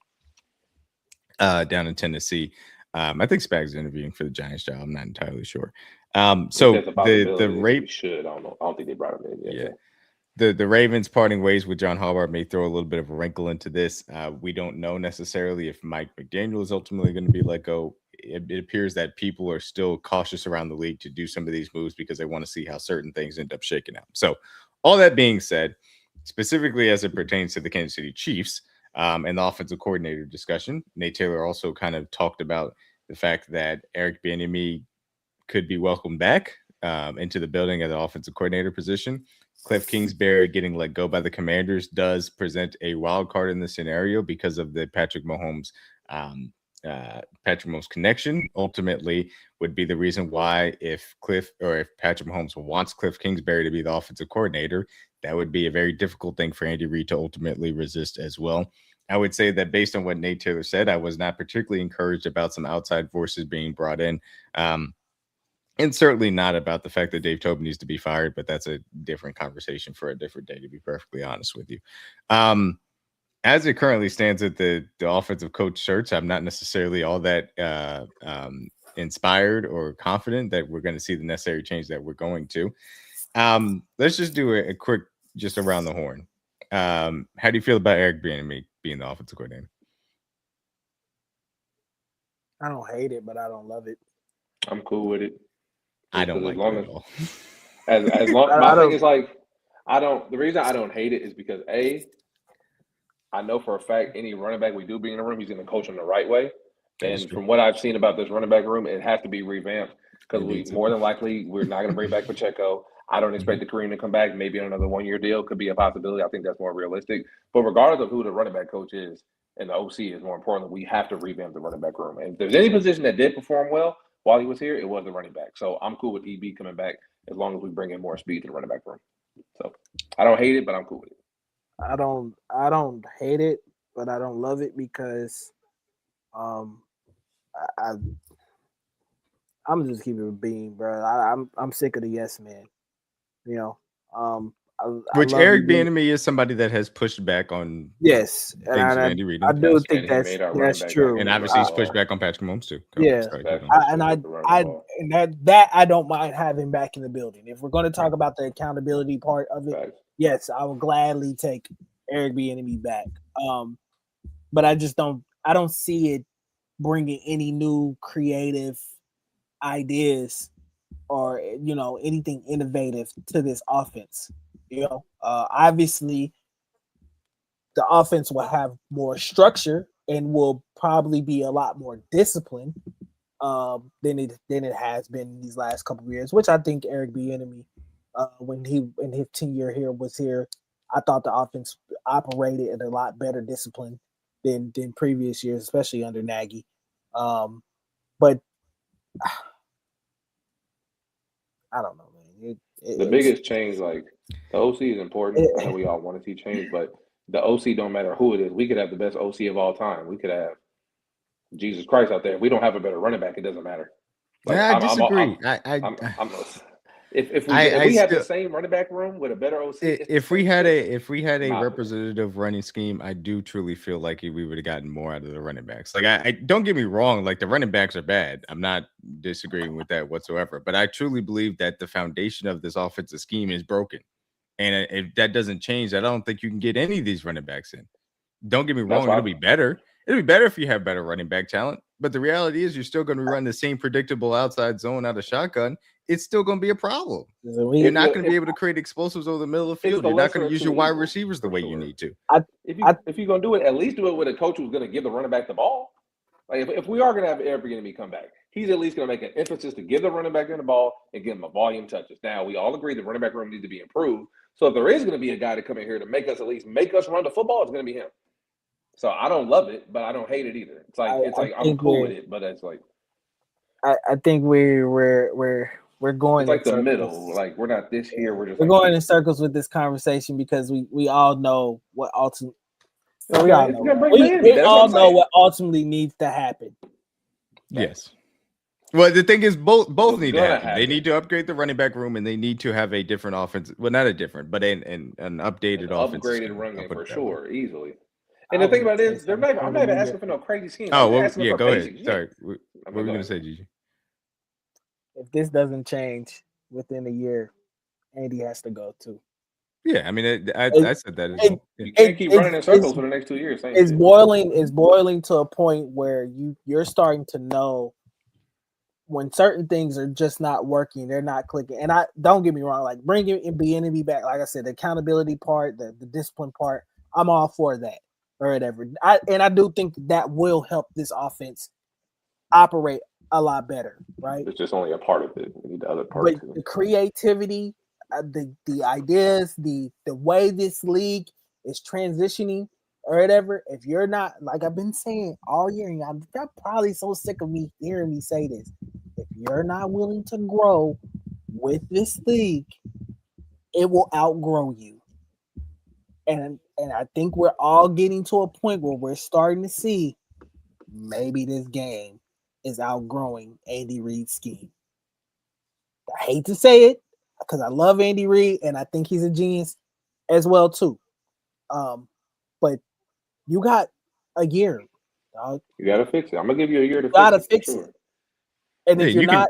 down in Tennessee. I think Spags is interviewing for the Giants job. I'm not entirely sure. So the rape should. I don't know. I don't think they brought him in yet. Yeah. The Ravens parting ways with John Harbaugh may throw a little bit of a wrinkle into this. We don't know necessarily if Mike McDaniel is ultimately going to be let go. It appears that people are still cautious around the league to do some of these moves because they want to see how certain things end up shaking out. So all that being said, specifically as it pertains to the Kansas City Chiefs and the offensive coordinator discussion, Nate Taylor also kind of talked about the fact that Eric Bieniemy could be welcomed back into the building at the offensive coordinator position. Cliff Kingsbury getting let go by the Commanders does present a wild card in the scenario because of the Patrick Mahomes connection. Ultimately, would be the reason why if Patrick Mahomes wants Cliff Kingsbury to be the offensive coordinator, that would be a very difficult thing for Andy Reid to ultimately resist as well. I would say that based on what Nate Taylor said, I was not particularly encouraged about some outside forces being brought in. And certainly not about the fact that Dave Tobin needs to be fired, but that's a different conversation for a different day, to be perfectly honest with you. As it currently stands at the offensive coach search, I'm not necessarily all that inspired or confident that we're going to see the necessary change that we're going to. Let's just do a quick, just around the horn. How do you feel about Eric Bieniemy being the offensive coordinator? I don't hate it, but I don't love it. I'm cool with it. I don't like it at all. As long my thing is like, the reason I don't hate it is because I know for a fact any running back we do bring in the room, he's going to coach them the right way. And from what I've seen about this running back room, it has to be revamped because more than likely we're not going to bring back Pacheco. I don't expect the Kareem to come back. Maybe on another 1-year deal could be a possibility. I think that's more realistic. But regardless of who the running back coach is and the OC is, more importantly, we have to revamp the running back room. And if there's any position that did perform well while he was here, it was the running back. So I'm cool with EB coming back as long as we bring in more speed to the running back room. So I don't hate it, but I'm cool with it. I don't hate it, but I don't love it because I'm just keeping it being, bro. I'm sick of the yes man. Which Eric Bieniemy is somebody that has pushed back on things Andy Reid. I do think that's true, and obviously he's pushed back on Patrick Mahomes too. That I don't mind having back in the building. If we're going to talk about the accountability part of it, yes, I will gladly take Eric Bieniemy back. But I don't see it bringing any new creative ideas or anything innovative to this offense. Obviously the offense will have more structure and will probably be a lot more disciplined than it has been these last couple of years, which I think Eric Bieniemy, when he in his tenure here was here, I thought the offense operated at a lot better discipline than previous years, especially under Nagy. But I don't know, man. The biggest change, like the OC is important. I know we all want to see change, but the OC don't matter who it is. We could have the best OC of all time. We could have Jesus Christ out there. If we don't have a better running back, it doesn't matter. Like, I disagree. If we had the same running back room with a better OC, if we had a representative running scheme, I do truly feel like we would have gotten more out of the running backs. Like I don't get me wrong, like the running backs are bad. I'm not disagreeing with that whatsoever, but I truly believe that the foundation of this offensive scheme is broken. And if that doesn't change, I don't think you can get any of these running backs in. Don't get me wrong, it'll be better. It'll be better if you have better running back talent. But the reality is you're still going to run the same predictable outside zone out of shotgun. It's still going to be a problem. You're not going to be able to create explosives over the middle of the field. You're not going to use your wide receivers the way you need to. If you're going to do it, at least do it with a coach who's going to give the running back the ball. Like if we are going to have Eric Bieniemy come back, he's at least going to make an emphasis to give the running back the ball and give him a volume touches. Now, we all agree the running back room needs to be improved. So if there is going to be a guy to come in here to make us run the football, it's going to be him. So I don't love it, but I don't hate it either. It's like I'm cool with it, but it's like I think we're going. It's like the middle. Like we're not this here. We're going in circles with this conversation because we all know what ultimately. We all know what ultimately needs to happen. Yes. Well, the thing is, both need to happen. They need to upgrade the running back room, and they need to have a different offense. Well, not a different, but an updated offense. Upgraded run game for sure, easily. And the thing about it is, I'm not even asking for no crazy scheme. Oh, well, yeah, go ahead. Sorry. What were we going to say, Gigi? If this doesn't change within a year, Andy has to go too. Yeah, I mean, I said that. You can't keep running in circles for the next 2 years. It's boiling to a point where you're starting to know when certain things are just not working, they're not clicking. And I don't get me wrong, like bringing Bieniemy back, like I said, the accountability part, the discipline part, I'm all for that. Or whatever. I do think that will help this offense operate a lot better, right? It's just only a part of it. We need the other part too. The creativity, the ideas, the way this league is transitioning or whatever. If you're not, like I've been saying all year, and I'm probably so sick of me hearing me say this. If you're not willing to grow with this league, it will outgrow you. And I think we're all getting to a point where we're starting to see maybe this game is outgrowing Andy Reid's scheme. I hate to say it because I love Andy Reid and I think he's a genius as well too. But you got a year, dog. You got to fix it. I'm going to give you a year to fix it. And if you're not,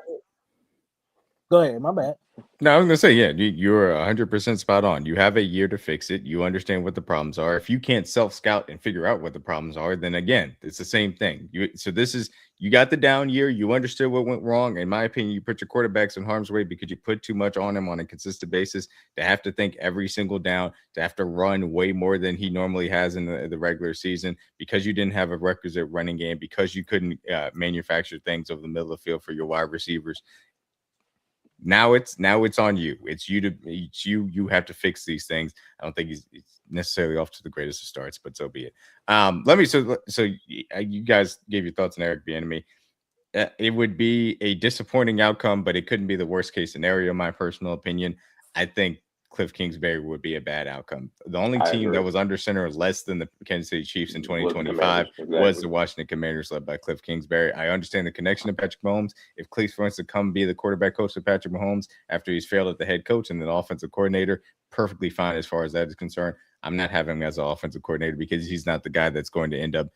go ahead. My bad. No, I was going to say, yeah, you're 100% spot on. You have a year to fix it. You understand what the problems are. If you can't self-scout and figure out what the problems are, then again, it's the same thing. You got the down year. You understood what went wrong. In my opinion, you put your quarterbacks in harm's way because you put too much on him on a consistent basis to have to think every single down, to have to run way more than he normally has in the regular season because you didn't have a requisite running game, because you couldn't manufacture things over the middle of the field for your wide receivers. Now it's on you. It's you. You have to fix these things. I don't think he's necessarily off to the greatest of starts, but so be it. So you guys gave your thoughts on Eric Bieniemy. It would be a disappointing outcome, but it couldn't be the worst case scenario. In my personal opinion, I think Cliff Kingsbury would be a bad outcome. The only team that was under center less than the Kansas City Chiefs in 2025 was the Washington Commanders, led by Cliff Kingsbury. I understand the connection to Patrick Mahomes. If Cliff wants to come be the quarterback coach of Patrick Mahomes after he's failed at the head coach and the offensive coordinator, perfectly fine as far as that is concerned. I'm not having him as an offensive coordinator because he's not the guy that's going to end up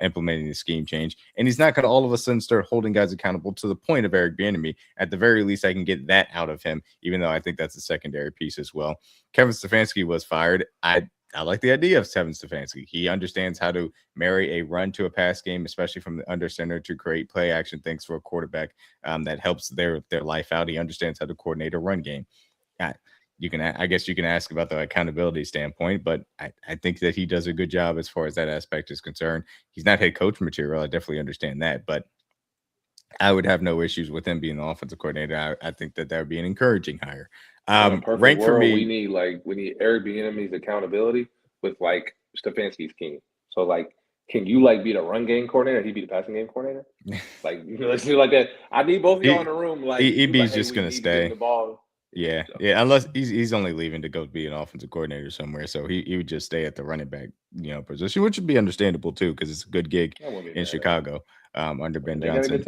implementing the scheme change. And he's not going to all of a sudden start holding guys accountable to the point of Eric Bieniemy. At the very least, I can get that out of him, even though I think that's a secondary piece as well. Kevin Stefanski was fired. I I like the idea of Kevin Stefanski. He understands how to marry a run to a pass game, especially from the under center, to create play action things for a quarterback that helps their life out. He understands how to coordinate a run game. I guess you can ask about the accountability standpoint, but I think that he does a good job as far as that aspect is concerned. He's not head coach material. I definitely understand that, but I would have no issues with him being the offensive coordinator. I think that would be an encouraging hire. In a perfect Rank world, for me, we need Eric Bieniemy's accountability with like Stefanski's team. So like, can you like be the run game coordinator? He be the passing game coordinator. Like, let's do like that. I need both of y'all in the room. Like, EB's like, just gonna stay. The ball. Yeah, yeah. Unless he's only leaving to go be an offensive coordinator somewhere, so he would just stay at the running back position, which would be understandable too, because it's a good gig in Chicago under Ben Johnson.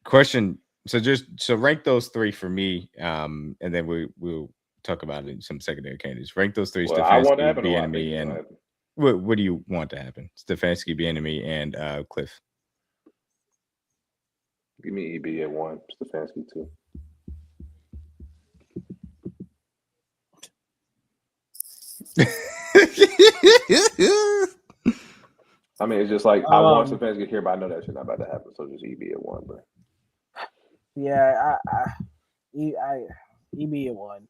Question. So rank those three for me, and then we'll talk about it in some secondary candidates. Rank those three: Stefanski, Bieniemy, and what do you want to happen? Stefanski, Bieniemy, and Cliff. Give me EB at 1, Stefanski 2. I mean, it's just like I want Stefanski here, but I know that shit not about to happen. So just EB at 1, bro. Yeah, EB at 1.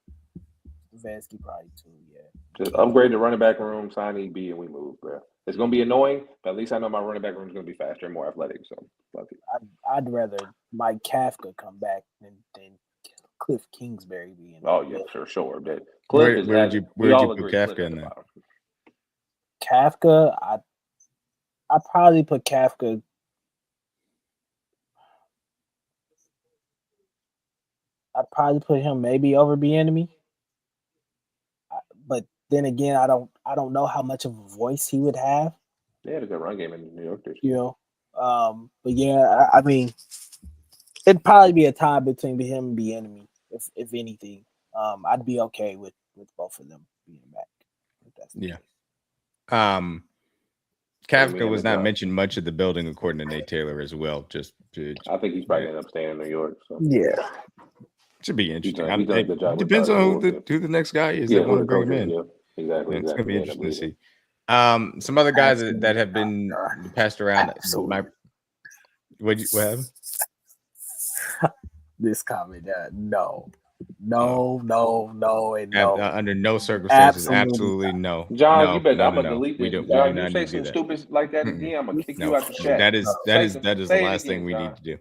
Stefanski probably 2. Yeah. Just upgrade the running back room, sign EB, and we move, bro. It's gonna be annoying, but at least I know my running back room is gonna be faster and more athletic. So fuck it. I'd rather Mike Kafka come back than Cliff Kingsbury being. Oh yeah, for sure. That Cliff where'd you put Kafka in there? Kafka, I probably put Kafka. I'd probably put him maybe over Bieniemy. But then again, I don't know how much of a voice he would have. They had a good run game in New York. But yeah, I mean, it'd probably be a tie between him and Bieniemy, if anything. I'd be okay with both of them being back. Yeah. Kafka was not mentioned much of the building according to Nate Taylor as well. I think he's probably end up staying in New York. So. Yeah. Should be interesting. It depends on who the next guy is that want to bring him in. Yeah. Exactly. It's going to be interesting to see. Some other guys that have been passed around. What happened? This comment, no, and no. Under no circumstances, absolutely no. John, you better. I'm gonna delete this. John, you say some stupid like that again, I'm gonna kick you out the chat. That is the last thing we need to do.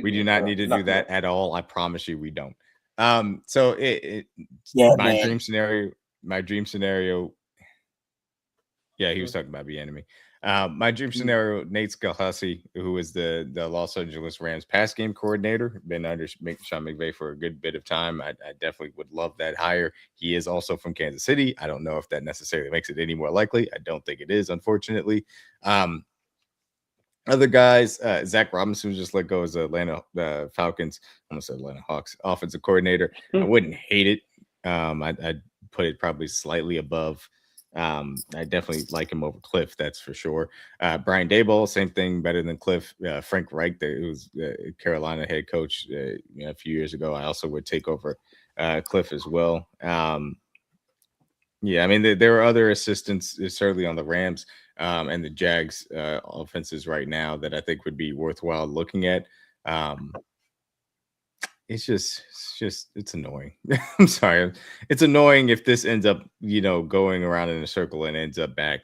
We do not need to do that at all. I promise you, we don't. So my dream scenario. Yeah, he was talking about Bieniemy. My dream scenario: Nate Scalhussie, who is the Los Angeles Rams pass game coordinator, been under Sean McVay for a good bit of time. I definitely would love that hire. He is also from Kansas City. I don't know if that necessarily makes it any more likely. I don't think it is, unfortunately. Other guys, Zach Robinson was just let go as Atlanta Falcons, almost Atlanta Hawks offensive coordinator. I wouldn't hate it. I'd put it probably slightly above. I definitely like him over Cliff, that's for sure. Brian Daboll, same thing, better than Cliff. Frank Reich, who was Carolina head coach a few years ago. I also would take over Cliff as well. Yeah, I mean, there are other assistants, certainly on the Rams and the Jags offenses right now that I think would be worthwhile looking at. It's annoying. I'm sorry. It's annoying if this ends up, going around in a circle and ends up back.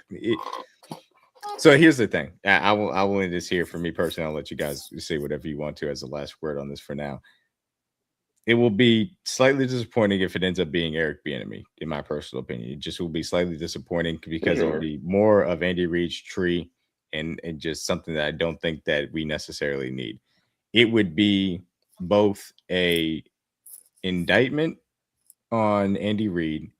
So here's the thing. I will end this here for me personally. I'll let you guys say whatever you want to as the last word on this for now. It will be slightly disappointing if it ends up being Eric Bieniemy, in my personal opinion. It just will be slightly disappointing because it will be more of Andy Reid's tree and just something that I don't think that we necessarily need. It would be both a indictment on Andy Reid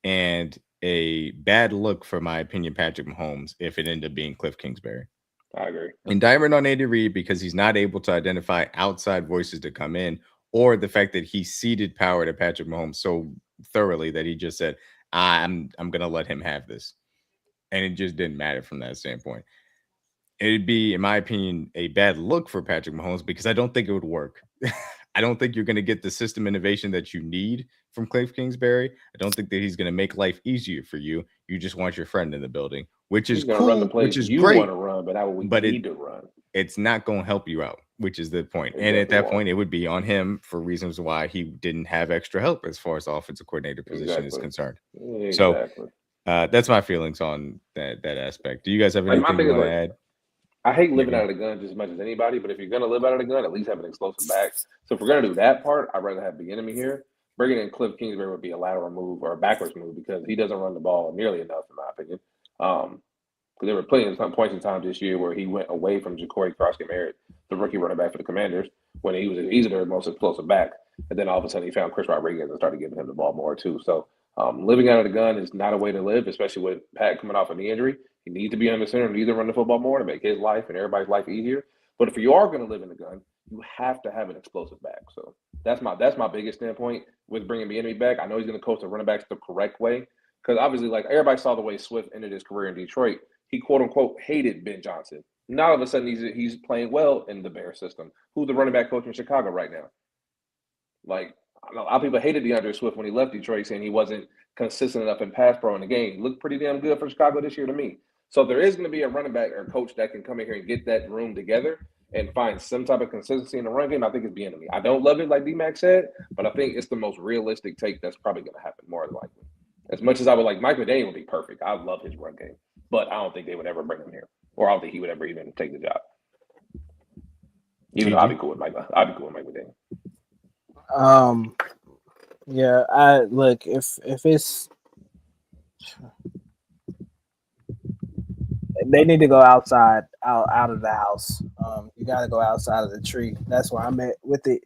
and a bad look, for my opinion, Patrick Mahomes, if it ended up being Cliff Kingsbury. I agree. Indictment on Andy Reid because he's not able to identify outside voices to come in, or the fact that he ceded power to Patrick Mahomes so thoroughly that he just said, I'm going to let him have this. And it just didn't matter from that standpoint. It'd be, in my opinion, a bad look for Patrick Mahomes because I don't think it would work. I don't think you're going to get the system innovation that you need from Cliff Kingsbury. I don't think that he's going to make life easier for you. You just want your friend in the building, which is cool, run the plays which is you great. Want to run, but how we need to run. It's not going to help you out, which is the point. Exactly. And at that point, it would be on him for reasons why he didn't have extra help as far as the offensive coordinator position is concerned. Exactly. So that's my feelings on that aspect. Do you guys have anything you want to add? I hate living out of the gun just as much as anybody, but if you're going to live out of the gun, at least have an explosive back. So if we're going to do that part, I'd rather have the enemy here. Bringing in Cliff Kingsbury would be a lateral move or a backwards move because he doesn't run the ball nearly enough, in my opinion. Because there were plenty of points in time this year where he went away from Ja'Cory Cross-Merritt, the rookie running back for the Commanders, when he was easily their most explosive back. And then all of a sudden he found Chris Rodriguez and started giving him the ball more too. So living out of the gun is not a way to live, especially with Pat coming off a knee injury. He needs to be under center and needs to run the football more to make his life and everybody's life easier. But if you are going to live in the gun, you have to have an explosive back. So that's my biggest standpoint with bringing the enemy back. I know he's going to coach the running backs the correct way because obviously, like everybody saw the way Swift ended his career in Detroit. He quote unquote hated Ben Johnson. Now all of a sudden he's playing well in the Bears system. Who's the running back coach in Chicago right now? Like I know a lot of people hated DeAndre Swift when he left Detroit, saying he wasn't consistent enough in pass pro in the game. He looked pretty damn good for Chicago this year to me. So if there is going to be a running back or coach that can come in here and get that room together and find some type of consistency in the run game, I think it's the enemy. I don't love it like DMac said, but I think it's the most realistic take that's probably going to happen more than likely. As much as I would like, Mike McDaniel would be perfect. I love his run game, but I don't think they would ever bring him here, or I don't think he would ever even take the job. Even though I'd be cool with Mike McDaniel. Yeah, I look if it's they need to go out of the house. You got to go outside of the tree. That's where I'm at with it.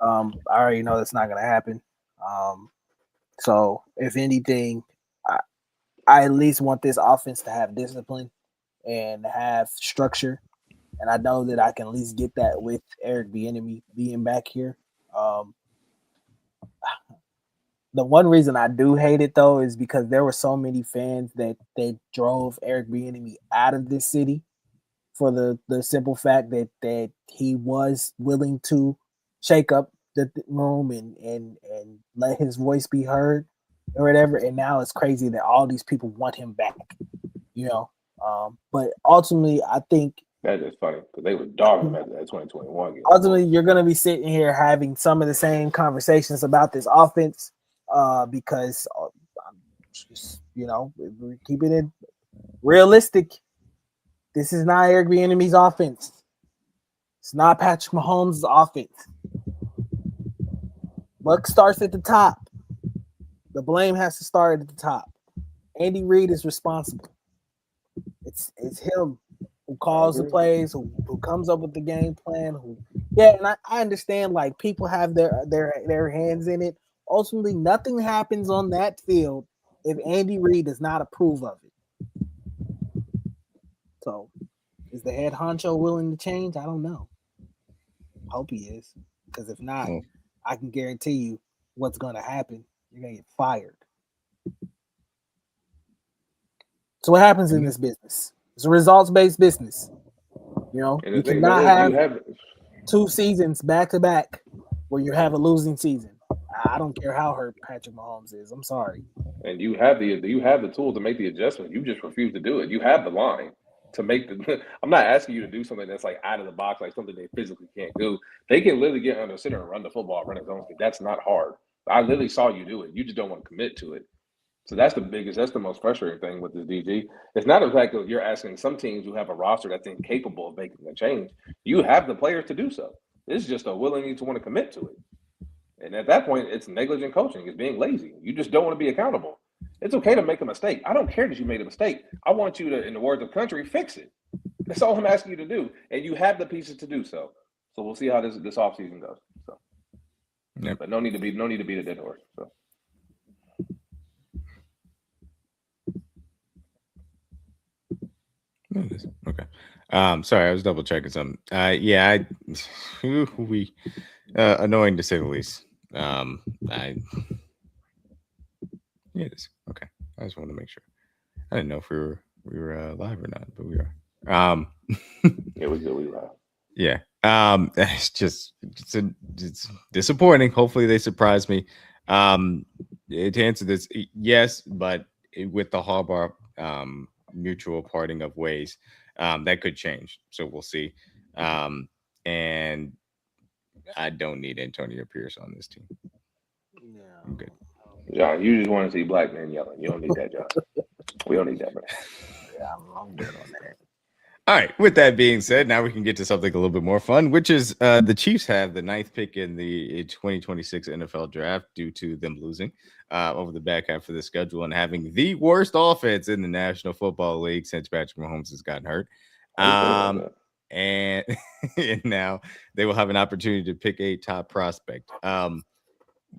I already know that's not going to happen. So if anything, I at least want this offense to have discipline and have structure. And I know that I can at least get that with Eric Bieniemy being back here. The one reason I do hate it, though, is because there were so many fans that they drove Eric Bieniemy out of this city for the simple fact that he was willing to shake up the room and let his voice be heard or whatever. And now it's crazy that all these people want him back, you know. But ultimately, I think that's just funny because they were dogging him at that 2021 game. Ultimately, you're going to be sitting here having some of the same conversations about this offense. Because just, you know, we're keeping it realistic. This is not Eric Bieniemy's offense. It's not Patrick Mahomes' offense. Buck starts at the top. The blame has to start at the top. Andy Reid is responsible. It's him who calls the plays, who comes up with the game plan. And I understand like people have their hands in it. Ultimately, nothing happens on that field if Andy Reid does not approve of it. So, is the head honcho willing to change? I don't know. I hope he is. Because if not, I can guarantee you what's going to happen. You're going to get fired. So what happens in this business? It's a results-based business. You know, you cannot have 2 seasons back-to-back where you have a losing season. I don't care how hurt Patrick Mahomes is. I'm sorry. And you have the tool to make the adjustment. You just refuse to do it. You have the line to make the. I'm not asking you to do something that's like out of the box, like something they physically can't do. They can literally get under center and run the football, run his own speed. That's not hard. I literally saw you do it. You just don't want to commit to it. So that's the most frustrating thing with this DG. It's not the fact that you're asking some teams who have a roster that's incapable of making a change. You have the players to do so. It's just a willingness to want to commit to it. And at that point, it's negligent coaching. It's being lazy. You just don't want to be accountable. It's okay to make a mistake. I don't care that you made a mistake. I want you to, in the words of country, fix it. That's all I'm asking you to do. And you have the pieces to do so. So we'll see how this offseason goes. So, yep. But no need to beat a dead horse. So. Okay. Sorry, I was double checking something. Annoying to say the least. It is. Okay. I just wanted to make sure. I didn't know if we were live or not, but we are. Yeah, we good. We live. Yeah. It's disappointing. Hopefully they surprise me. To answer this, yes, but with the Harbaugh mutual parting of ways, that could change. So we'll see. And I don't need Antonio Pierce on this team. Yeah, I'm good. John, you just want to see black men yelling. You don't need that, John. We don't need that, bro. Yeah, I'm good on that. All right. With that being said, now we can get to something a little bit more fun, which is the Chiefs have the 9th pick in the 2026 NFL draft due to them losing over the back half of the schedule and having the worst offense in the National Football League since Patrick Mahomes has gotten hurt. And now they will have an opportunity to pick a top prospect.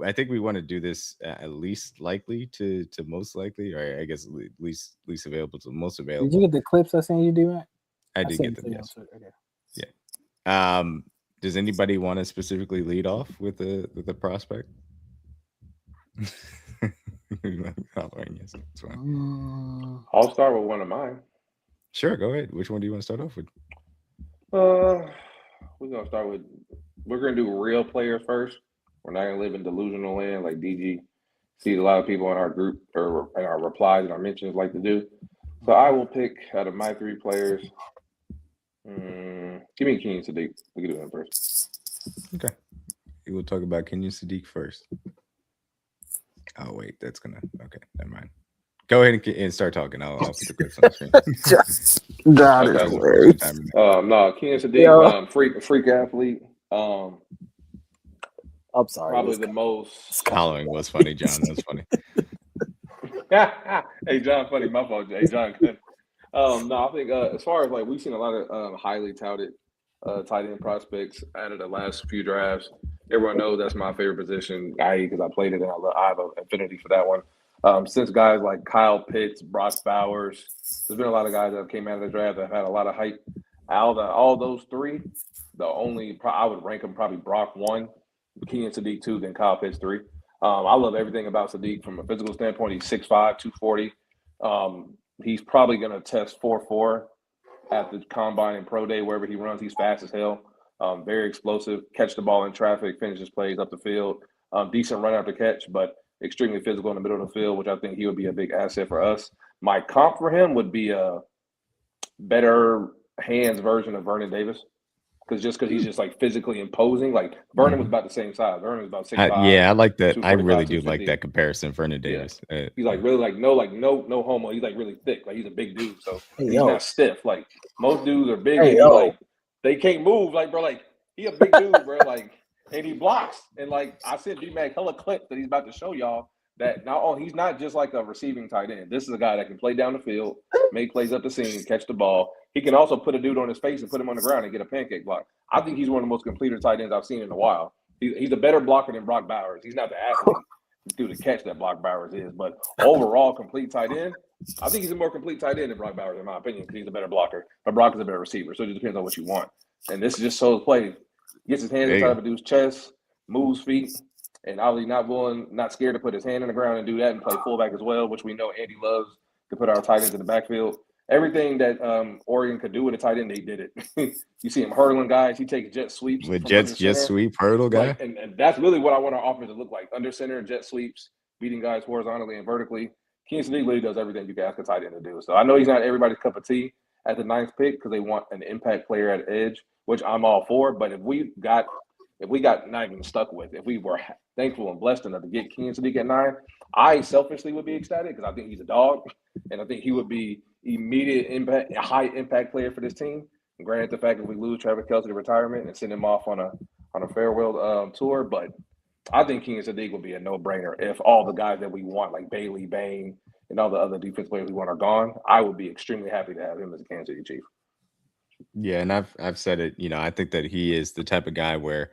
I think we want to do this at least likely to most likely, or I guess least available to most available. Did you get the clips I sent you, DMac? I did get them. Yes. Okay. Yeah. Does anybody want to specifically lead off with the prospect? I'll start with one of mine. Sure, go ahead. Which one do you want to start off with? We're gonna do real players first. We're not gonna live in delusional land like DG sees a lot of people in our group or in our replies and our mentions like to do. So I will pick out of my 3 players. Give me Kenyon Sadiq. We can do him first. Okay. We will talk about Kenyon Sadiq first. Oh wait, that's gonna. Okay, never mind. Go ahead and start talking. I'll put the clips on the screen. That is hilarious. No, Kenyon Sadiq, freak athlete. I'm sorry. Probably the most. Following was funny, John. That was funny. Hey, John, funny. My fault. Hey, John. No, I think as far as like we've seen a lot of highly touted tight end prospects out of the last few drafts. Everyone knows that's my favorite position, i.e. because I played it and I have an affinity for that one. Since guys like Kyle Pitts, Brock Bowers, there's been a lot of guys that came out of the draft that have had a lot of hype. Out of all those 3, the only I would rank them probably Brock 1, Kenyon Sadiq 2, then Kyle Pitts 3. I love everything about Sadiq from a physical standpoint. He's 6'5", 240. He's probably going to test 4.4 at the combine and pro day, wherever he runs. He's fast as hell, very explosive, catch the ball in traffic, finishes plays up the field, decent run after catch, but extremely physical in the middle of the field, which I think he would be a big asset for us. My comp for him would be a better hands version of Vernon Davis. Because he's just like physically imposing. Like Vernon was about the same size. Vernon was about 6'5". Yeah, I like that. I really do like that comparison, Vernon Davis. Yeah. He's like really no homo. He's like really thick. Like he's a big dude, so he's not stiff. Like most dudes are big. And like they can't move. Like bro, like he a big dude, bro. Like and he blocks. And like I sent DMac hella clip that he's about to show y'all that he's not just like a receiving tight end. This is a guy that can play down the field, make plays up the seam, catch the ball. He can also put a dude on his face and put him on the ground and get a pancake block. I think he's one of the most completer tight ends I've seen in a while. He's a better blocker than Brock Bowers. He's not the athlete through the catch that Brock Bowers is, but overall complete tight end. I think he's a more complete tight end than Brock Bowers, in my opinion, because he's a better blocker. But Brock is a better receiver, so it just depends on what you want. And this is just so play. Gets his hands inside of a dude's chest, moves feet, and obviously not scared to put his hand in the ground and do that and play fullback as well, which we know Andy loves to put our tight ends in the backfield. Everything that Oregon could do with a tight end, they did it. You see him hurdling guys. He takes jet sweeps. With jet sweep, hurdle guy. Like, and that's really what I want our offense to look like. Under center, jet sweeps, beating guys horizontally and vertically. Kenyon Sadiq really does everything you can ask a tight end to do. So I know he's not everybody's cup of tea at the 9th pick because they want an impact player at edge, which I'm all for. But if we got not even stuck with, if we were thankful and blessed enough to get Kenyon Sadiq at 9, I selfishly would be excited because I think he's a dog, and I think he would be immediate impact, a high impact player for this team. And granted, the fact that we lose Travis Kelce to retirement and send him off on a farewell tour, but I think Kenyon Sadiq would be a no brainer if all the guys that we want, like Bailey, Bain, and all the other defense players we want are gone. I would be extremely happy to have him as a Kansas City Chief. Yeah, and I've said it. I think that he is the type of guy where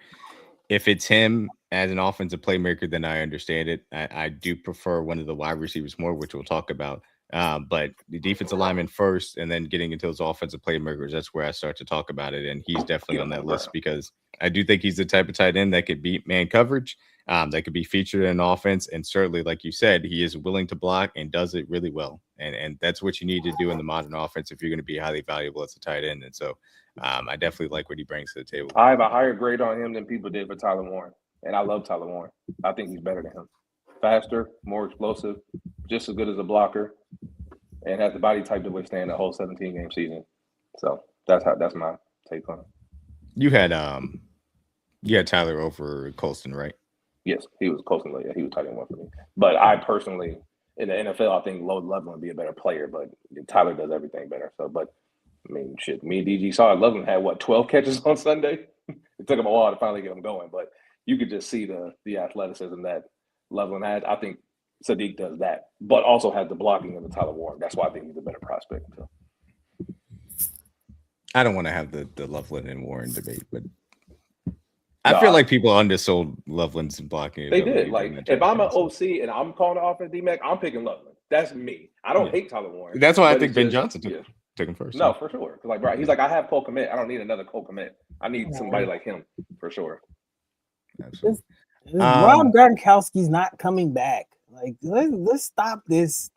if it's him as an offensive playmaker, then I understand it. I do prefer one of the wide receivers more, which we'll talk about. But the defensive lineman first, and then getting into those offensive playmakers, that's where I start to talk about it. And he's definitely on that list because I do think he's the type of tight end that could beat man coverage, that could be featured in an offense. And certainly, like you said, he is willing to block and does it really well. And that's what you need to do in the modern offense if you're going to be highly valuable as a tight end. And so I definitely like what he brings to the table. I have a higher grade on him than people did for Tyler Warren, and I love Tyler Warren. I think he's better than him. Faster, more explosive, just as good as a blocker, and has the body type to withstand a whole 17-game season. So that's my take on it. You had Tyler over Colston, right? Yes, he was Colston. Yeah, he was tight end one for me. But I personally, in the NFL, I think Loveland would be a better player, but Tyler does everything better. So, but I mean, shit, me and DG saw it. Loveland had 12 catches on Sunday. It took him a while to finally get him going, but you could just see the athleticism that Loveland has. I think Sadiq does that, but also has the blocking of the Tyler Warren. That's why I think he's a better prospect. So. I don't want to have the Loveland and Warren debate, but I feel like people undersold Loveland's blocking. They did. Like, if I'm an OC and I'm calling the offense DMac, I'm picking Loveland. That's me. I don't hate Tyler Warren. That's why I think Ben Johnson took him first. No, for sure. Like, right, he's like, I have Cole Kmet. I don't need another Cole Kmet. I need somebody like him for sure. Absolutely. Rob Gronkowski's not coming back. Like, let's stop this.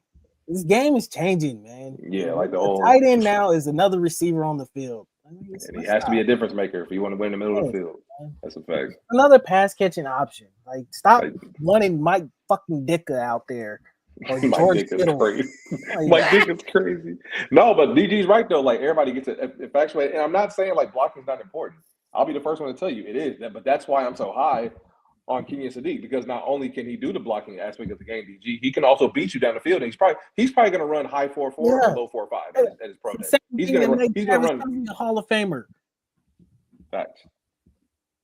This game is changing, man. Yeah, like the tight end now is another receiver on the field. And he has to be a difference maker if you want to win in the middle of the field. That's a fact. Another pass catching option. Like, stop wanting Mike fucking Ditka out there. Or George Kittle. Crazy. Mike Dicker's crazy. No, but DG's right though. Like, everybody gets it infatuated. And I'm not saying like blocking's not important. I'll be the first one to tell you it is. But that's why I'm so high on Kenyon Sadiq, because not only can he do the blocking aspect of the game, DG, he can also beat you down the field. And he's probably going to run high 4.4 or low 4.5 at his pro day. He's going to run a Hall of Famer. Facts.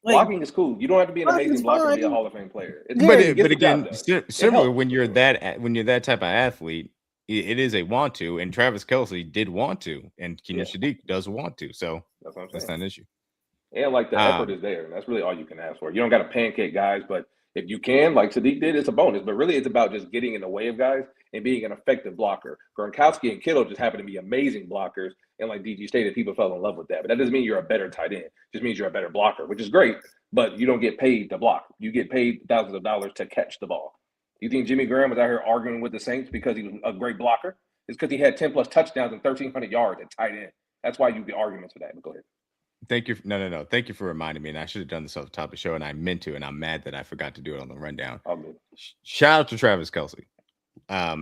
Blocking is cool. You don't have to be an amazing blocker to be a Hall of Fame player. But again, similar when you're that type of athlete, it is a want to, and Travis Kelce did want to, and Kenyon Sadiq does want to. So that's not an issue. And like the effort is there, and that's really all you can ask for. You don't got to pancake guys, but if you can, like Sadiq did, it's a bonus. But really, it's about just getting in the way of guys and being an effective blocker. Gronkowski and Kittle just happen to be amazing blockers, and like DG stated, people fell in love with that. But that doesn't mean you're a better tight end. It just means you're a better blocker, which is great. But you don't get paid to block. You get paid thousands of dollars to catch the ball. You think Jimmy Graham was out here arguing with the Saints because he was a great blocker? It's because he had 10 plus touchdowns and 1,300 yards at tight end. That's why you get arguments for that. But go ahead. Thank you. No. Thank you for reminding me. And I should have done this off the top of the show, and I meant to, and I'm mad that I forgot to do it on the rundown. Shout out to Travis Kelce.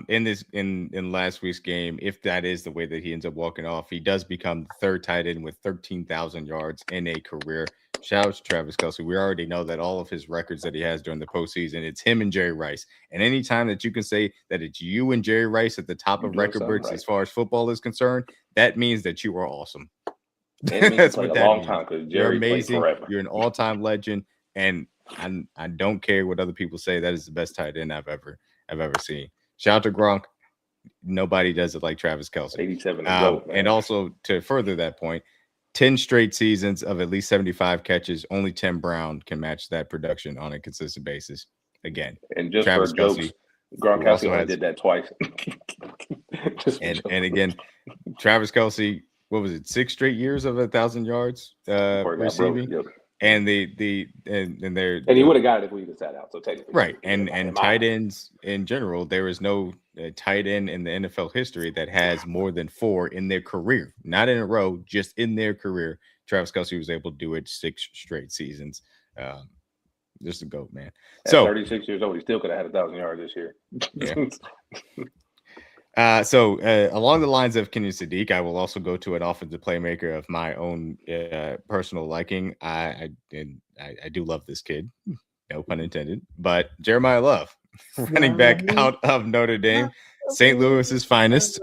In last week's game, if that is the way that he ends up walking off, he does become the third tight end with 13,000 yards in a career. Shout out to Travis Kelce. We already know that all of his records that he has during the postseason, it's him and Jerry Rice. And anytime that you can say that it's you and Jerry Rice at the top of record books as far as football is concerned, that means that you are awesome. That's what that means. Time, you're amazing. You're an all-time legend, and I don't care what other people say. That is the best tight end I've ever seen. Shout out to Gronk. Nobody does it like Travis Kelce. 87 and also to further that point, 10 straight seasons of at least 75 catches. Only Tim Brown can match that production on a consistent basis. Again, and just Travis for jokes, Gronkowski only did that twice. and again, Travis Kelce. What was it? 6 straight years of 1,000 yards receiving, and he would have got it if we just sat out. So technically, right, and tight ends in general, there is no tight end in the NFL history that has more than 4 in their career, not in a row, just in their career. Travis Kelce was able to do it 6 straight seasons. Just a GOAT, man. At 36 years old, he still could have had 1,000 yards this year. So along the lines of Kenyon Sadiq, I will also go to an offensive playmaker of my own personal liking. I do love this kid, no pun intended, but Jeremiah Love, running back out of Notre Dame, St. Louis's finest.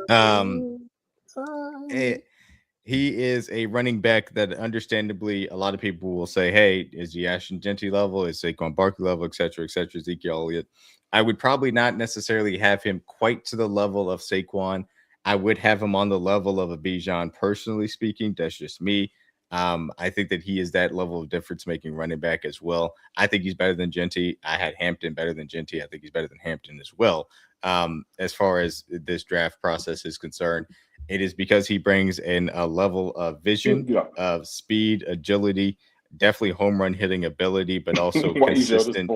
He is a running back that understandably a lot of people will say, hey, is he Ashton Genty level? Is Saquon Barkley level, et cetera, Ezekiel Elliott. I would probably not necessarily have him quite to the level of Saquon. I would have him on the level of a Bijan, personally speaking. That's just me. I think that he is that level of difference-making running back as well. I think he's better than Genty. I had Hampton better than Genty. I think he's better than Hampton as well. As far as this draft process is concerned, it is because he brings in a level of vision, of speed, agility, definitely home run hitting ability, but also consistent.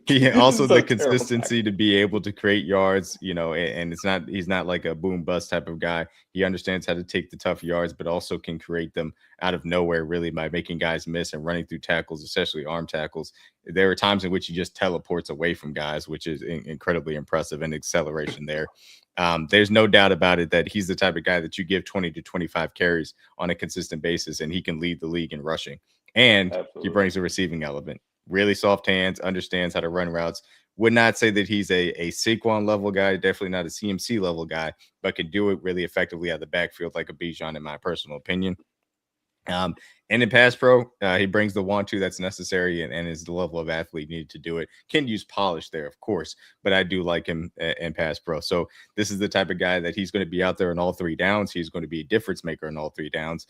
He also So the terrible. consistency to be able to create yards, and he's not like a boom bust type of guy. He understands how to take the tough yards, but also can create them out of nowhere, really, by making guys miss and running through tackles, especially arm tackles. There are times in which he just teleports away from guys, which is incredibly impressive, and acceleration there. There's no doubt about it that he's the type of guy that you give 20 to 25 carries on a consistent basis, and he can lead the league in rushing. And Absolutely. he brings a receiving element. Really soft hands, understands how to run routes. Would not say that he's a Saquon level guy, definitely not a CMC level guy, but can do it really effectively out of the backfield like a Bijan, in my personal opinion. And in pass pro, he brings the 1-2 that's necessary and is the level of athlete needed to do it. Can use polish there, of course, but I do like him in pass pro. So this is the type of guy that he's going to be out there in all 3 downs. He's going to be a difference maker in all 3 downs.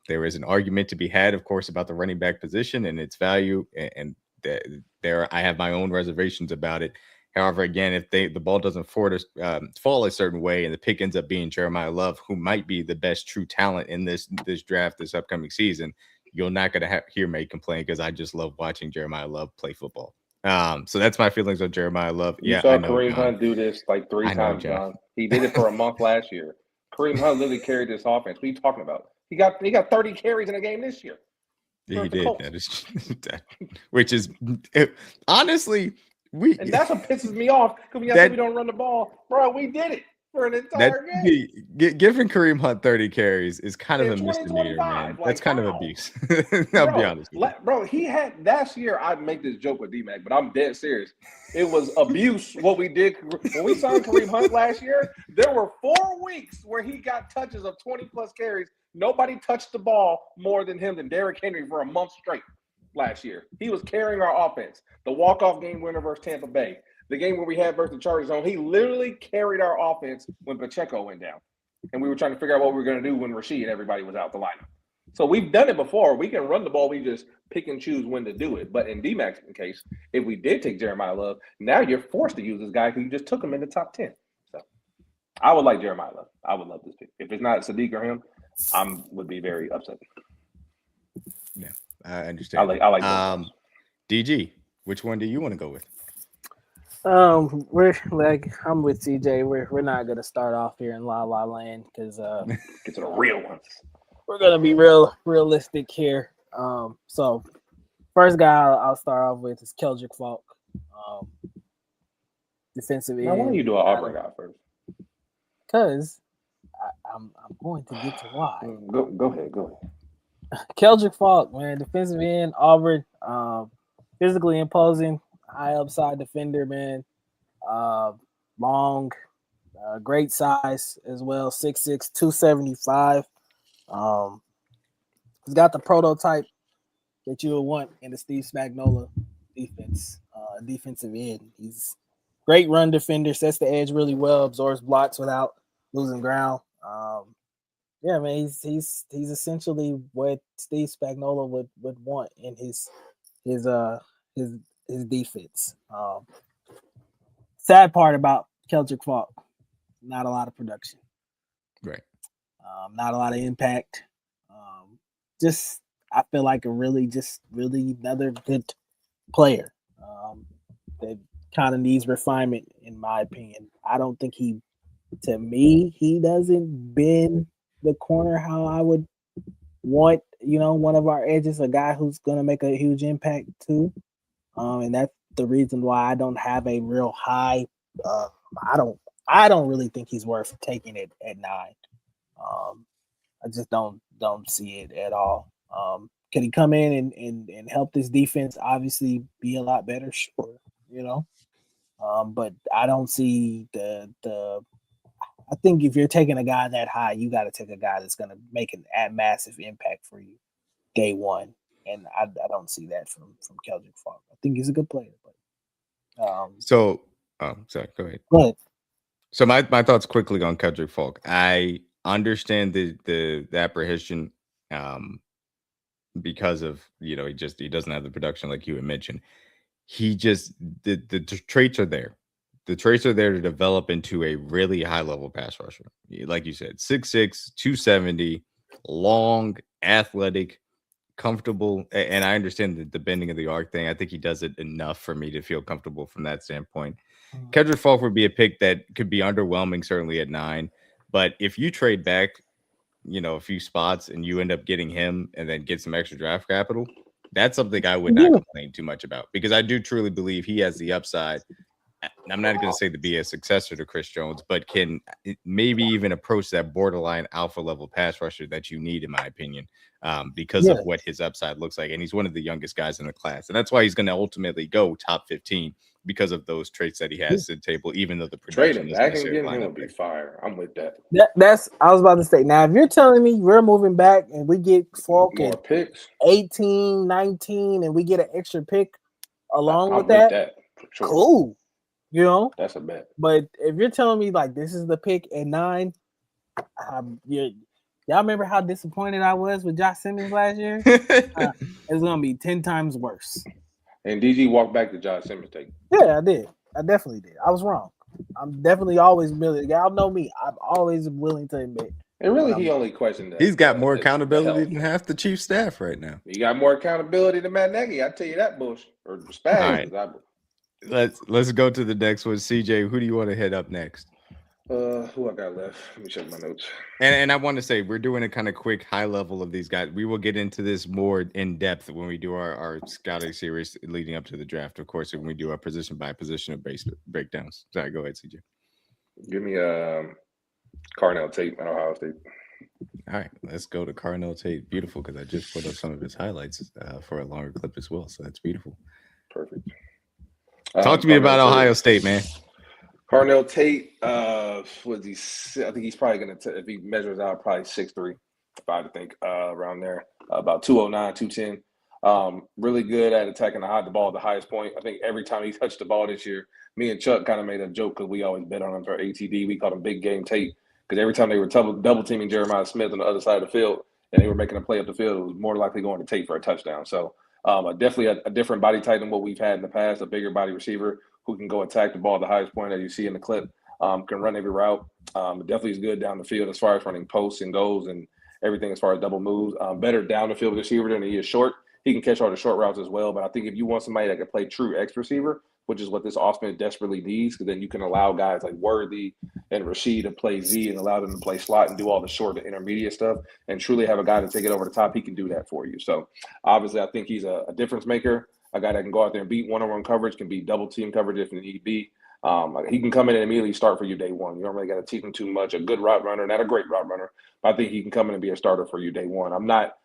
There is an argument to be had, of course, about the running back position and its value, and I have my own reservations about it. However, again, if the ball doesn't fall a certain way and the pick ends up being Jeremiah Love, who might be the best true talent in this draft this upcoming season, you're not going to hear me complain, because I just love watching Jeremiah Love play football. So that's my feelings on Jeremiah Love. You saw Kareem Hunt do this like 3 times, John. He did it for a month last year. Kareem Hunt literally carried this offense. What are you talking about? He got 30 carries in a game this year. He did. That is, which is honestly, and that's what pisses me off, because we don't run the ball, bro. We did it for an entire game. Giving Kareem Hunt 30 carries is kind of a misdemeanor, man. That's kind of abuse. I'll be honest with you. Bro, he had last year. I make this joke with DMac, but I'm dead serious. It was abuse what we did when we signed Kareem Hunt last year. There were 4 weeks where he got touches of 20 plus carries. Nobody touched the ball more than him, than Derrick Henry, for a month straight last year. He was carrying our offense. The walk-off game winner versus Tampa Bay, the game where we had versus the Chargers on, he literally carried our offense when Pacheco went down. And we were trying to figure out what we were going to do when Rashid and everybody was out the lineup. So we've done it before. We can run the ball. We just pick and choose when to do it. But in DMac's case, if we did take Jeremiah Love, now you're forced to use this guy because you just took him in the top 10. So I would like Jeremiah Love. I would love this pick. If it's not Sadiq or him, would be very upset. Yeah, I understand. I like DG, which one do you want to go with? We're like, I'm with TJ. We're not gonna start off here in La La Land, because get to the real ones. We're gonna be realistic here. So first guy I'll start off with is Keldrick Falk, defensive end. Now, why don't you do an Auburn guy first? Because I'm going to get to why. Go ahead. Keldrick Falk, man, defensive end, Auburn, physically imposing, high upside defender, man. Long, great size as well, 6'6", 275. He's got the prototype that you would want in the Steve Spagnuolo defensive end. He's great run defender, sets the edge really well, absorbs blocks without losing ground. Yeah, man, he's essentially what Steve Spagnuolo would want in his defense. Sad part about Keldrick Falk, not a lot of production. Right. Not a lot of impact. I feel like a really another good player. That kind of needs refinement, in my opinion. I don't think he doesn't bend the corner how I would want, one of our edges, a guy who's going to make a huge impact too. And that's the reason why I don't have a real high. I don't really think he's worth taking it at 9. I just don't see it at all. Can he come in and help this defense obviously be a lot better? Sure, but I don't see I think if you're taking a guy that high, you got to take a guy that's going to make a massive impact for you day one. And I don't see that from Keldrick Falk. I think he's a good player. But sorry, go ahead. Go ahead. So my thoughts quickly on Keldrick Falk. I understand the apprehension because of, he doesn't have the production like you had mentioned. He just the traits are there. The traits are there to develop into a really high-level pass rusher. Like you said, 6'6", 270, long, athletic, comfortable, and I understand the bending of the arc thing. I think he does it enough for me to feel comfortable from that standpoint. Kendrick Falk would be a pick that could be underwhelming, certainly at 9. But if you trade back, a few spots and you end up getting him and then get some extra draft capital, that's something I would not complain too much about, because I do truly believe he has the upside. I'm not going to say to be a successor to Chris Jones, but can maybe even approach that borderline alpha level pass rusher that you need, in my opinion, because of what his upside looks like. And he's one of the youngest guys in the class. And that's why he's going to ultimately go top 15, because of those traits that he has to the table, even though the production trading back and getting him would be fire. I'm with that. That's I was about to say. Now, if you're telling me we're moving back and we get Falk more picks, 18, 19, and we get an extra pick along with that for sure. Cool. That's a bet. But if you're telling me like this is the pick at 9, y'all remember how disappointed I was with Josh Simmons last year? It's gonna be 10 times worse. And DG walked back to Josh Simmons take. Yeah, I did. I definitely did. I was wrong. I'm definitely always willing. Y'all know me. I'm always willing to admit. And really, he only questioned that. He's got more accountability than half the Chiefs staff right now. He got more accountability than Matt Nagy. I tell you that, Bush or Spaz. All right. Let's go to the next one. CJ, who do you want to hit up next? Who I got left? Let me check my notes. And I want to say we're doing a kind of quick high level of these guys. We will get into this more in depth when we do our scouting series leading up to the draft, of course, and we do our position by position of base breakdowns. Sorry, go ahead, CJ. Give me Carnell Tate at Ohio State. All right, let's go to Carnell Tate. Beautiful, because I just put up some of his highlights for a longer clip as well, so that's beautiful. Perfect. Talk to me about Ohio State, man. Carnell Tate, was he? I think he's probably going to, if he measures out, probably 6'3", if I had to think, around there. About 209, 210. Really good at attacking the ball at the highest point. I think every time he touched the ball this year, me and Chuck kind of made a joke because we always bet on him for ATD. We called him Big Game Tate, because every time they were double teaming Jeremiah Smith on the other side of the field and they were making a play up the field, it was more likely going to Tate for a touchdown. So definitely a different body type than what we've had in the past, a bigger body receiver who can go attack the ball at the highest point, as you see in the clip, can run every route. Definitely is good down the field as far as running posts and goals and everything as far as double moves. Better down the field receiver than he is short. He can catch all the short routes as well. But I think if you want somebody that can play true X receiver, which is what this offense desperately needs, because then you can allow guys like Worthy and Rashid to play Z and allow them to play slot and do all the short and intermediate stuff and truly have a guy to take it over the top. He can do that for you. So obviously I think he's a difference maker, a guy that can go out there and beat one-on-one coverage, can beat double team coverage if need be. He can come in and immediately start for you day one. You don't really got to teach him too much. A good route runner, not a great route runner, but I think he can come in and be a starter for you day one. I'm not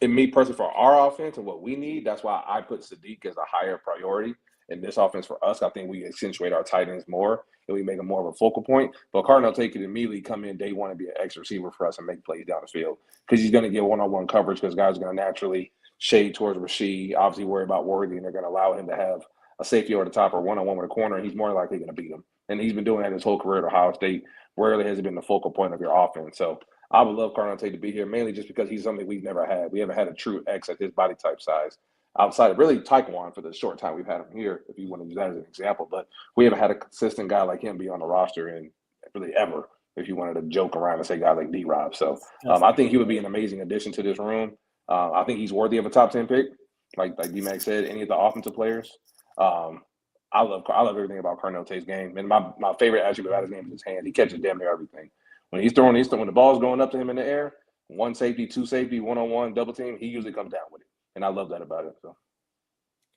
in me personally for our offense and what we need. That's why I put Sadiq as a higher priority in this offense for us. I think we accentuate our tight ends more and we make them more of a focal point. But Carnell Tate could immediately come in day one and be an X receiver for us and make plays down the field, because he's going to get one-on-one coverage, because guys are going to naturally shade towards Rashid, obviously worry about Worthy, and they're going to allow him to have a safety over the top or one-on-one with a corner, and he's more likely going to beat him. And he's been doing that his whole career at Ohio State. Rarely has he been the focal point of your offense. So I would love Carnell Tate to be here, mainly just because he's something we've never had. We haven't had a true X at his body type size, outside of really Taekwondo for the short time we've had him here, if you want to use that as an example. But we haven't had a consistent guy like him be on the roster in really ever, if you wanted to joke around and say guy like D-Rob. So I think he would be an amazing addition to this room. I think he's worthy of a top 10 pick, like DMac said, any of the offensive players. I love everything about Carnell Tate's game. And my favorite attribute about his game is his hand. He catches damn near everything. When he's throwing, when the ball's going up to him in the air, one safety, two safety, one-on-one, double team, he usually comes down with it. And I love that about it. So.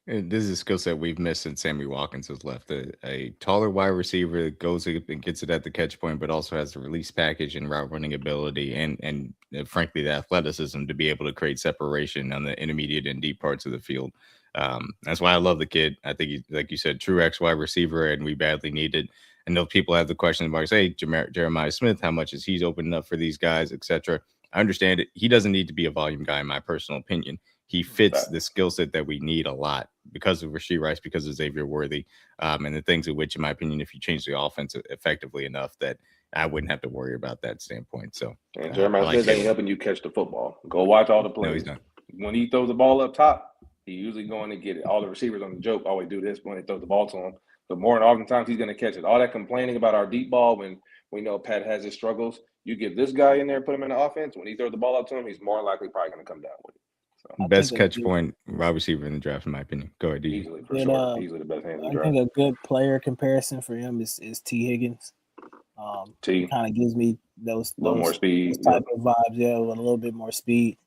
This is a skill set we've missed since Sammy Watkins has left. A taller wide receiver that goes and gets it at the catch point, but also has the release package and route running ability and frankly, the athleticism to be able to create separation on the intermediate and deep parts of the field. That's why I love the kid. I think he's, like you said, true X wide receiver, and we badly need it. I know people have the question about, say, Jeremiah Smith, how much is he's opening up for these guys, etc. I understand it. He doesn't need to be a volume guy, in my personal opinion. He fits the skill set that we need a lot because of Rashee Rice, because of Xavier Worthy, and the things in which, in my opinion, if you change the offense effectively enough, that I wouldn't have to worry about that standpoint. So, and Jeremiah Smith ain't helping you catch the football. Go watch all the plays. No, he's not. When he throws the ball up top, he usually going to get it. All the receivers on the joke always do this when they throw the ball to him. the more and oftentimes he's going to catch it. All that complaining about our deep ball when we know Pat has his struggles, you get this guy in there, put him in the offense. When he throws the ball out to him, he's more than likely probably going to come down with it. So, best catch point wide receiver in the draft, in my opinion. Go ahead, DJ. Easily, for sure. Easily the best hand in the draft. I think a good player comparison for him is T. Higgins. T kind of gives me those more speed, those type of vibes, with a little bit more speed.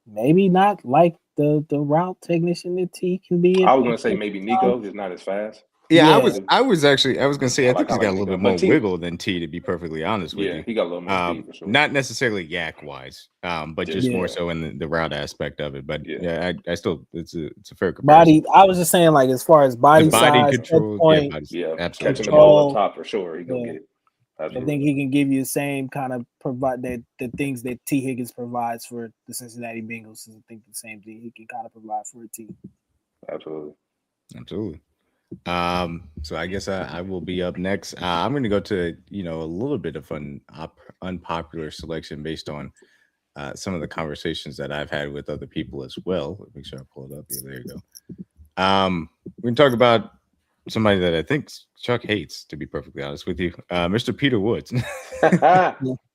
Maybe not like the route technician that T can be. I was going to say maybe Nico is not as fast. Yeah, I was going to say I think he's got a little bit more T, wiggle than T, to be perfectly honest with you. Yeah, he got a little more speed for sure. Not necessarily yak wise, but just more so in the route aspect of it. But I still it's a fair comparison. Body, I was just saying, like, as far as body size, control, point, absolutely. Catching the ball up top for sure. He gonna get it. Absolutely. I think he can give you the same kind of provide the things that T. Higgins provides for the Cincinnati Bengals. I think the same thing he can kind of provide for a team. Absolutely. So I guess I will be up next. I'm going to go to a little bit of an unpopular selection based on some of the conversations that I've had with other people as well. Let me make sure I pull it up. Yeah, there you go. We're going to talk about somebody that I think Chuck hates, to be perfectly honest with you, Mr. Peter Woods.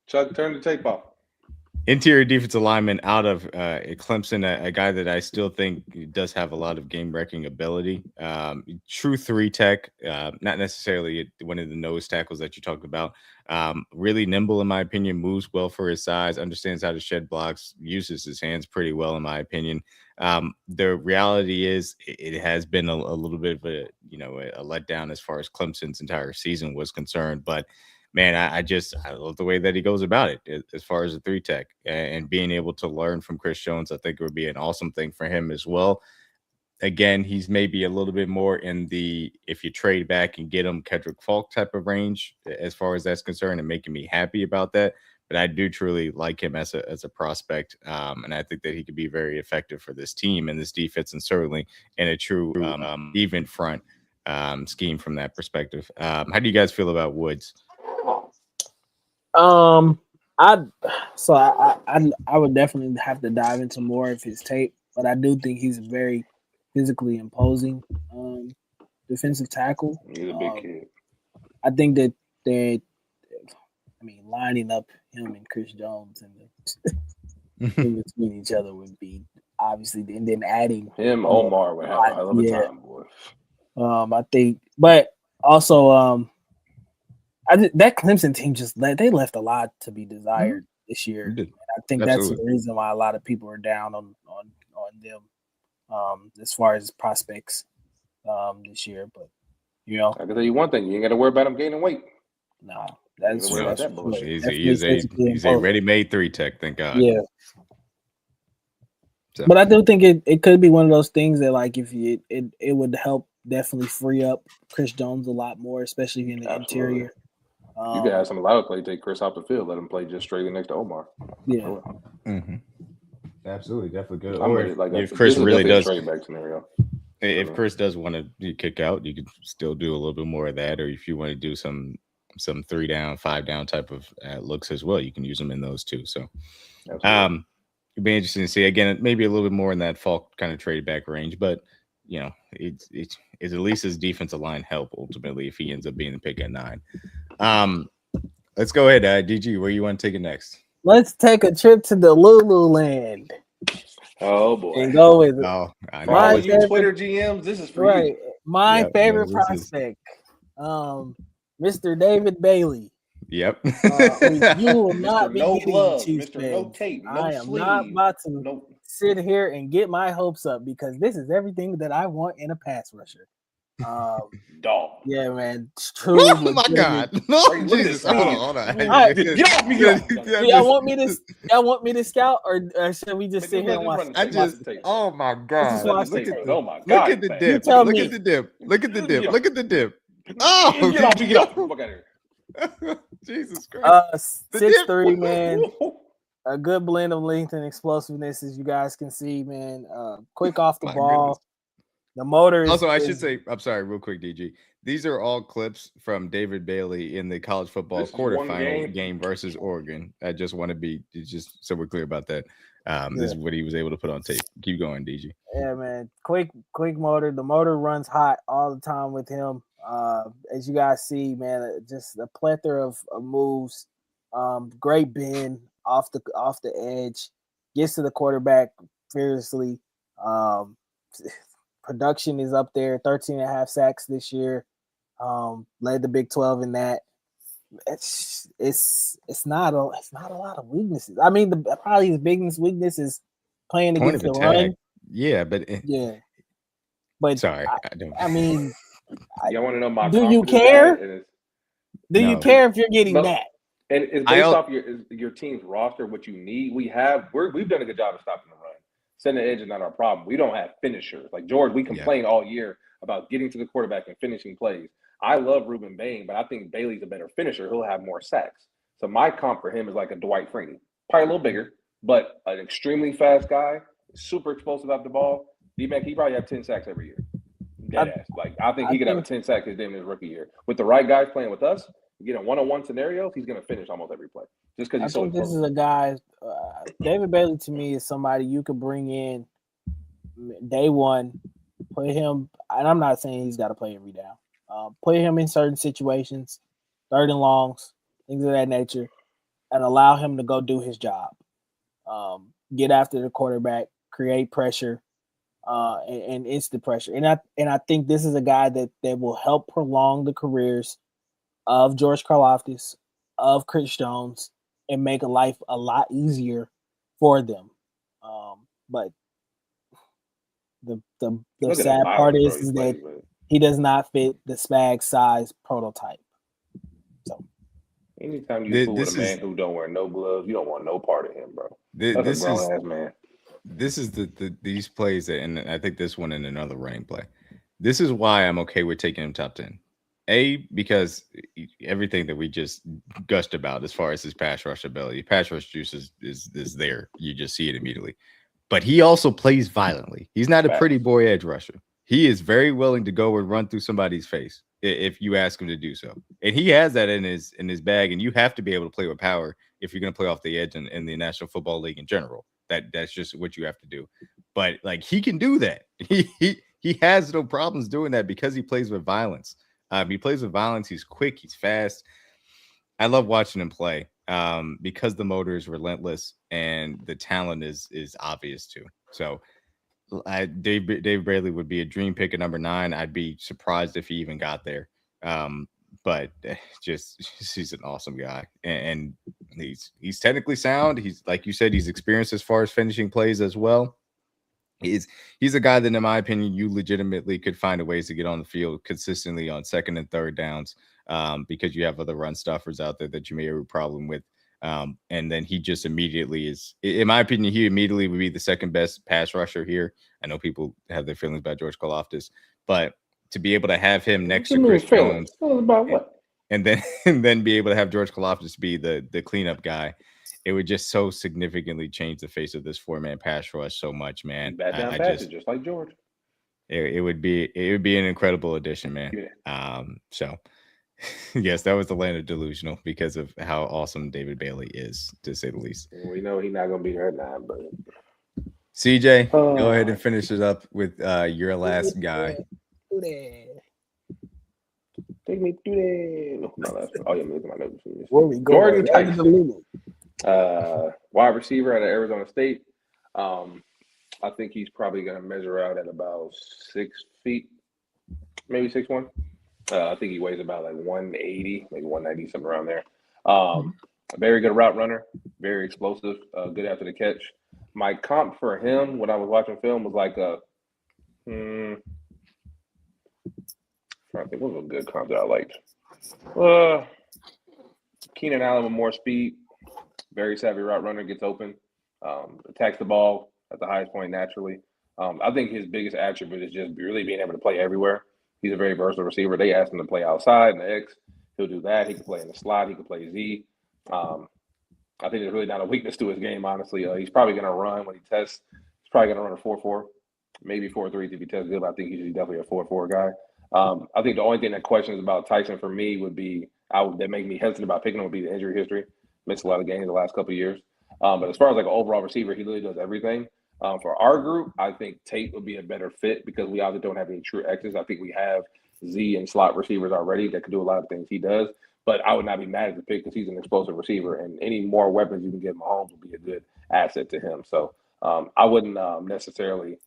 Chuck, turn the tape off. Interior defensive lineman out of Clemson, a guy that I still think does have a lot of game-wrecking ability. True 3-tech, not necessarily one of the nose tackles that you talked about. Really nimble, in my opinion, moves well for his size, understands how to shed blocks, uses his hands pretty well, in my opinion. The reality is it has been a little bit of a letdown as far as Clemson's entire season was concerned, but man, I love the way that he goes about it as far as the 3-tech and being able to learn from Chris Jones. I think it would be an awesome thing for him as well. Again, he's maybe a little bit more in the, if you trade back and get him, Kedrick Falk type of range as far as that's concerned, and making me happy about that. But I do truly like him as a prospect. And I think that he could be very effective for this team and this defense, and certainly in a true even front scheme from that perspective. How do you guys feel about Woods? I would definitely have to dive into more of his tape, but I do think he's a very physically imposing defensive tackle. He's a big kid. I think that lining up him and Chris Jones and in between each other would be obviously, and then adding him, Omar would have a hell of a time, boy. I think, but also that Clemson team they left a lot to be desired this year. And I think that's the reason why a lot of people are down on them as far as prospects this year. But I can tell you one thing: you ain't got to worry about them gaining weight. No, that's bullshit. He's a ready-made 3-tech. Thank God. Yeah. So. But I do think it could be one of those things that, like, if it would help definitely free up Chris Jones a lot more, especially in the interior. You could have some allowed play, take Chris off the field, let him play just straight next to Omar. Yeah. Mm-hmm. Absolutely, definitely good. I'm ready, if Chris really does, trade back scenario. If Chris does want to kick out, you could still do a little bit more of that, or if you want to do some 3-down, 5-down type of looks as well, you can use them in those too. So, it'd be interesting to see again, maybe a little bit more in that Falk kind of trade back range, but it's at least his defensive line help ultimately if he ends up being the pick at 9. Let's go ahead, DG. Where you want to take it next? Let's take a trip to the Lululand. Oh boy! And go with it. Oh, I know. For all you Twitter GMs, this is for you. My favorite prospect, Mr. David Bailey. Yep. You will not be no glove, Chiefs Mr. No tape, no I am sleeve. not about to sit here and get my hopes up, because this is everything that I want in a pass rusher. Dog. Yeah, man. It's true. Oh my God! No, Jesus. Hold on. Get off me! Y'all want me to scout, or should we just sit here and watch? Oh my God! Oh my God! Look at the dip! Look at the dip! Look at the dip! Look at the dip! Oh, get off! Fuck out of here! Jesus Christ! 6'3", man. A good blend of length and explosiveness, as you guys can see, man. Quick off the ball. Goodness. The motor is, also, I should say, I'm sorry, real quick, DG. These are all clips from David Bailey in the college football quarterfinal game versus Oregon. I just want to be just so we're clear about that. This is what he was able to put on tape. Keep going, DG. Yeah, man. Quick motor. The motor runs hot all the time with him. As you guys see, man, just a plethora of moves. Great bend off the edge. Gets to the quarterback fearlessly. Production is up there. 13.5 sacks this year. Led the Big 12 in that. It's not a lot of weaknesses. I mean, probably his biggest weakness is playing against the run. Yeah, but sorry, I don't. I mean, y'all want to know my? Do you care? You care if you're getting that? And it's based off your team's roster, what you need. We've done a good job of stopping the run. Center edge is not our problem. We don't have finishers like George. We complain all year about getting to the quarterback and finishing plays. I love Ruben Bain, but I think Bailey's a better finisher. He'll have more sacks. So my comp for him is like a Dwight Freeney. Probably a little bigger, but an extremely fast guy, super explosive off the ball. DMac, he probably have 10 sacks every year. Deadass. Like, I think he could have a 10 sacks his rookie year. With the right guys playing with us, you get a one-on-one scenarios, he's going to finish almost every play. Just because he's so this is a guy, David Bailey to me is somebody you could bring in day one, put him, and I'm not saying he's got to play every down. Put him in certain situations, third and longs, things of that nature, and allow him to go do his job. Get after the quarterback, create pressure, and instant pressure. And I think this is a guy that will help prolong the careers of George Karlaftis, of Chris Jones, and make life a lot easier for them. But the sad part is that he does not fit the Spag size prototype. So anytime you fool with a man who don't wear no gloves, you don't want no part of him, bro. That's a grown ass man. This is these plays, and I think this one in another running play. This is why I'm okay with taking him top 10. Because everything that we just gushed about as far as his pass rush ability, pass rush juice is there. You just see it immediately. But he also plays violently. He's not a pretty boy edge rusher. He is very willing to go and run through somebody's face if you ask him to do so. And he has that in his bag, and you have to be able to play with power if you're going to play off the edge in the National Football League in general. That's just what you have to do. But like, he can do that. He has no problems doing that because he plays with violence. He plays with violence. He's quick. He's fast. I love watching him play because the motor is relentless and the talent is obvious too. So Dave Bailey would be a dream pick at number 9. I'd be surprised if he even got there. But he's an awesome guy, and he's technically sound. He's, like you said, he's experienced as far as finishing plays as well. He's a guy that, in my opinion, you legitimately could find a ways to get on the field consistently on second and third downs because you have other run stuffers out there that you may have a problem with. And then he just immediately is, in my opinion, he immediately would be the second best pass rusher here. I know people have their feelings about George Karlaftis, but to be able to have him next to Chris Jones and then be able to have George Karlaftis be the cleanup guy, it would just so significantly change the face of this 4-man pass rush so much, man. Just like George. It would be an incredible addition, man. Yeah. So yes, that was the land of delusional because of how awesome David Bailey is, to say the least. We know he's not gonna be there now, but CJ, go ahead and finish it up with your last guy. Take me through there. Oh yeah, look at my notes. Gordon Tyson, wide receiver out of Arizona State. I think he's probably gonna measure out at about 6 feet, maybe 6'1". I think he weighs about like 180, maybe 190, something around there. Very good route runner, very explosive, good after the catch. My comp for him when I was watching film was like I think what was a good comp that I liked. Keenan Allen with more speed, very savvy route runner, gets open, attacks the ball at the highest point naturally. I think his biggest attribute is just really being able to play everywhere. He's a very versatile receiver. They asked him to play outside in the X. He'll do that. He can play in the slot. He can play Z. I think there's really not a weakness to his game, honestly. He's probably going to run when he tests. He's probably going to run a 4.4, maybe 4.3 if he tests good, but I think he's definitely a 4.4 guy. I think the only thing that questions about Tyson for me would be that make me hesitant about picking him would be the injury history. Missed a lot of games the last couple of years. But as far as like an overall receiver, he really does everything. For our group, I think Tate would be a better fit because we either don't have any true X's. I think we have Z and slot receivers already that can do a lot of things he does. But I would not be mad at the pick because he's an explosive receiver, and any more weapons you can give Mahomes would be a good asset to him. So I wouldn't necessarily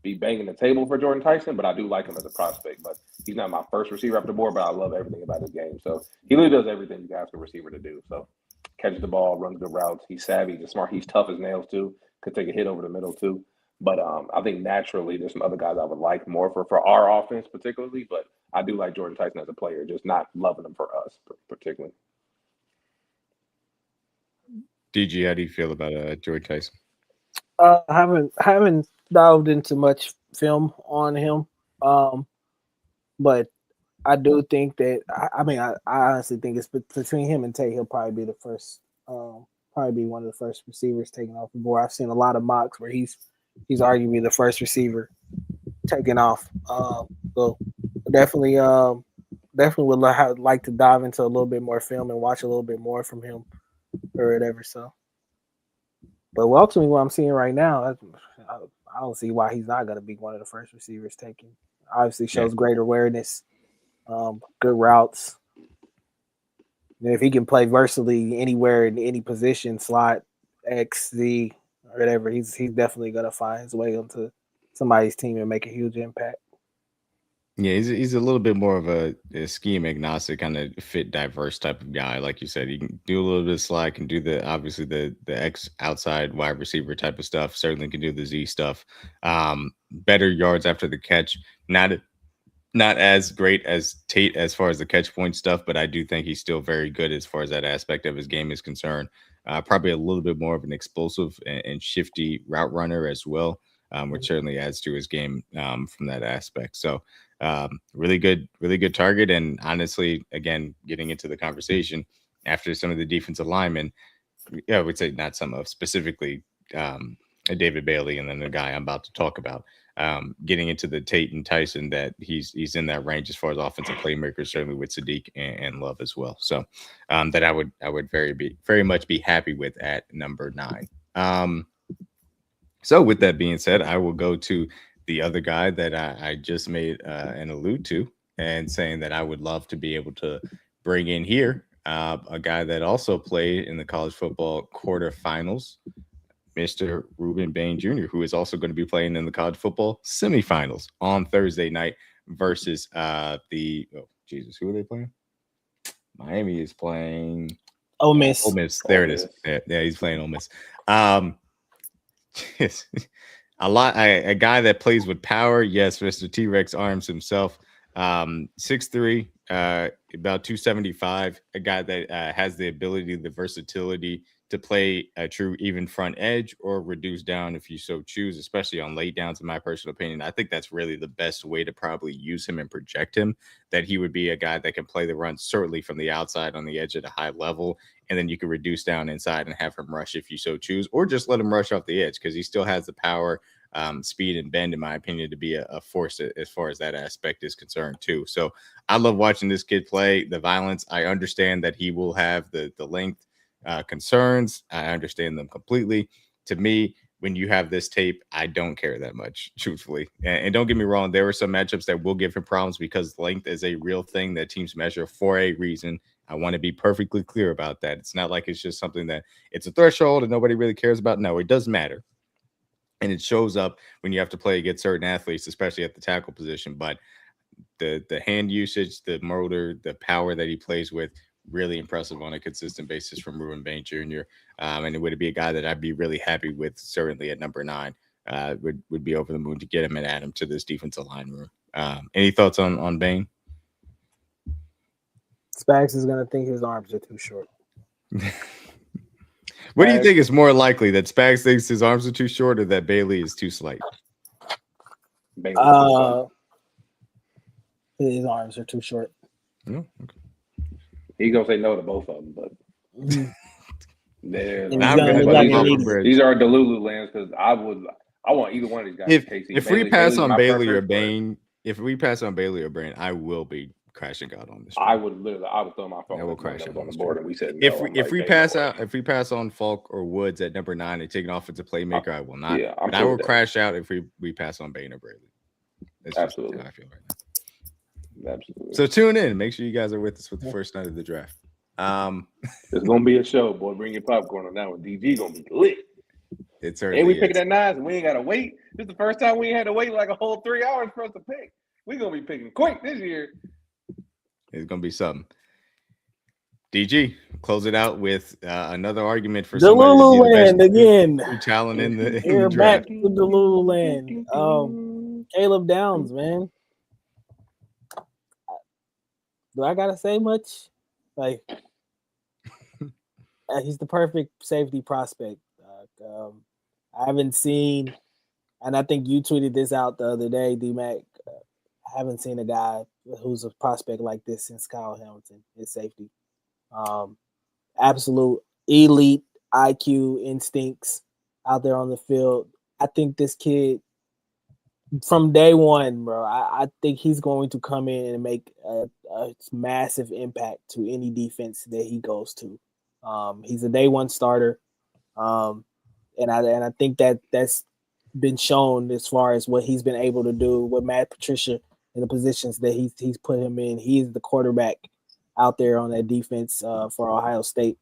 be banging the table for Jordan Tyson, but I do like him as a prospect. But he's not my first receiver off the board, but I love everything about his game. So he really does everything you can ask a receiver to do. So catches the ball, runs good routes. He's savvy, he's smart. He's tough as nails too. Could take a hit over the middle too. But I think naturally there's some other guys I would like more for our offense particularly. But I do like Jordan Tyson as a player, just not loving him for us particularly. DG, how do you feel about Jordan Tyson? I haven't dived into much film on him, but I do think that I honestly think it's between him and Tate. He'll probably be the first, probably be one of the first receivers taken off the board. I've seen a lot of mocks where he's arguably the first receiver taken off. So definitely would like to dive into a little bit more film and watch a little bit more from him or whatever. So, but ultimately, what I'm seeing right now, I don't see why he's not going to be one of the first receivers taken. Obviously, shows great awareness, good routes. And if he can play versatily anywhere in any position, slot, X, Z, or whatever, he's definitely going to find his way onto somebody's team and make a huge impact. Yeah, he's a little bit more of a scheme agnostic, kind of fit diverse type of guy. Like you said, he can do a little bit of slide, can do obviously the X outside wide receiver type of stuff. Certainly can do the Z stuff. Better yards after the catch. Not as great as Tate as far as the catch point stuff, but I do think he's still very good as far as that aspect of his game is concerned. Probably a little bit more of an explosive and shifty route runner as well, which certainly adds to his game from that aspect. So really good target. And honestly, again, getting into the conversation after some of the defensive linemen, I would say not some of specifically David Bailey and then the guy I'm about to talk about. Getting into the Tate and Tyson, that he's in that range as far as offensive playmakers, certainly with Sadiq and Love as well. So that I would very much be happy with at number 9. So with that being said, I will go to the other guy that I just made an allude to, and saying that I would love to be able to bring in here a guy that also played in the college football quarterfinals, Mr. Ruben Bain Jr., who is also going to be playing in the college football semifinals on Thursday night versus who are they playing? Miami is playing Ole Miss. Ole Miss. There it is. Yeah, he's playing Ole Miss. A guy that plays with power. Yes, Mr. T-Rex Arms himself. 6'3", about 275. A guy that has the ability, the versatility to play a true even front edge or reduce down if you so choose, especially on late downs, in my personal opinion. I think that's really the best way to probably use him and project him, that he would be a guy that can play the run certainly from the outside on the edge at a high level, and then you can reduce down inside and have him rush if you so choose, or just let him rush off the edge because he still has the power, speed, and bend, in my opinion, to be a force as far as that aspect is concerned too. So I love watching this kid play. The violence, I understand that he will have the length concerns. I understand them completely. To me, when you have this tape, I don't care that much, truthfully. And don't get me wrong, there were some matchups that will give him problems because length is a real thing that teams measure for a reason. I want to be perfectly clear about that. It's not like it's just something that it's a threshold and nobody really cares about. No, it does matter. And it shows up when you have to play against certain athletes, especially at the tackle position. But the hand usage, the motor, the power that he plays with, really impressive on a consistent basis from Ruben Bain Jr. And it would be a guy that I'd be really happy with, certainly at number 9. Would be over the moon to get him and add him to this defensive line room. Any thoughts on Bain? Spags is going to think his arms are too short. What do you think is more likely, that Spags thinks his arms are too short or that Bailey is too slight? His arms are too short. Oh, okay. He's going to say no to both of them, but these are Delulu lands because I want either one of these guys. If we pass on Bailey or Bain, I will be crashing out on this. I would throw my phone. I will crash out on the board, and we said no. If we pass on Falk or Woods at number 9 and take an offensive playmaker, I will not. Yeah, but I will crash out if we pass on Bain or Braley. That's absolutely just how I feel right now. Absolutely. So tune in. Make sure you guys are with us with the first night of the draft. It's gonna be a show, boy. Bring your popcorn on that one. DG gonna be lit. It certainly and we is. picking at 9s, and we ain't gotta wait. This is the first time we ain't had to wait like a whole 3 hours for us to pick. We're gonna be picking quick this year. It's gonna be something. DG, close it out with another argument for the Lululand again. Talent in the We're draft. back to the Lululand. Caleb Downs, man. Do I gotta say much? Like, he's the perfect safety prospect. I haven't seen, and I think you tweeted this out the other day, DMac. I haven't seen a guy who's a prospect like this since Kyle Hamilton at safety. Absolute elite IQ, instincts out there on the field. I think this kid, from day one, bro, I think he's going to come in and make a massive impact to any defense that he goes to. He's a day one starter, and I think that's been shown as far as what he's been able to do with Matt Patricia in the positions that he's put him in. He is the quarterback out there on that defense for Ohio State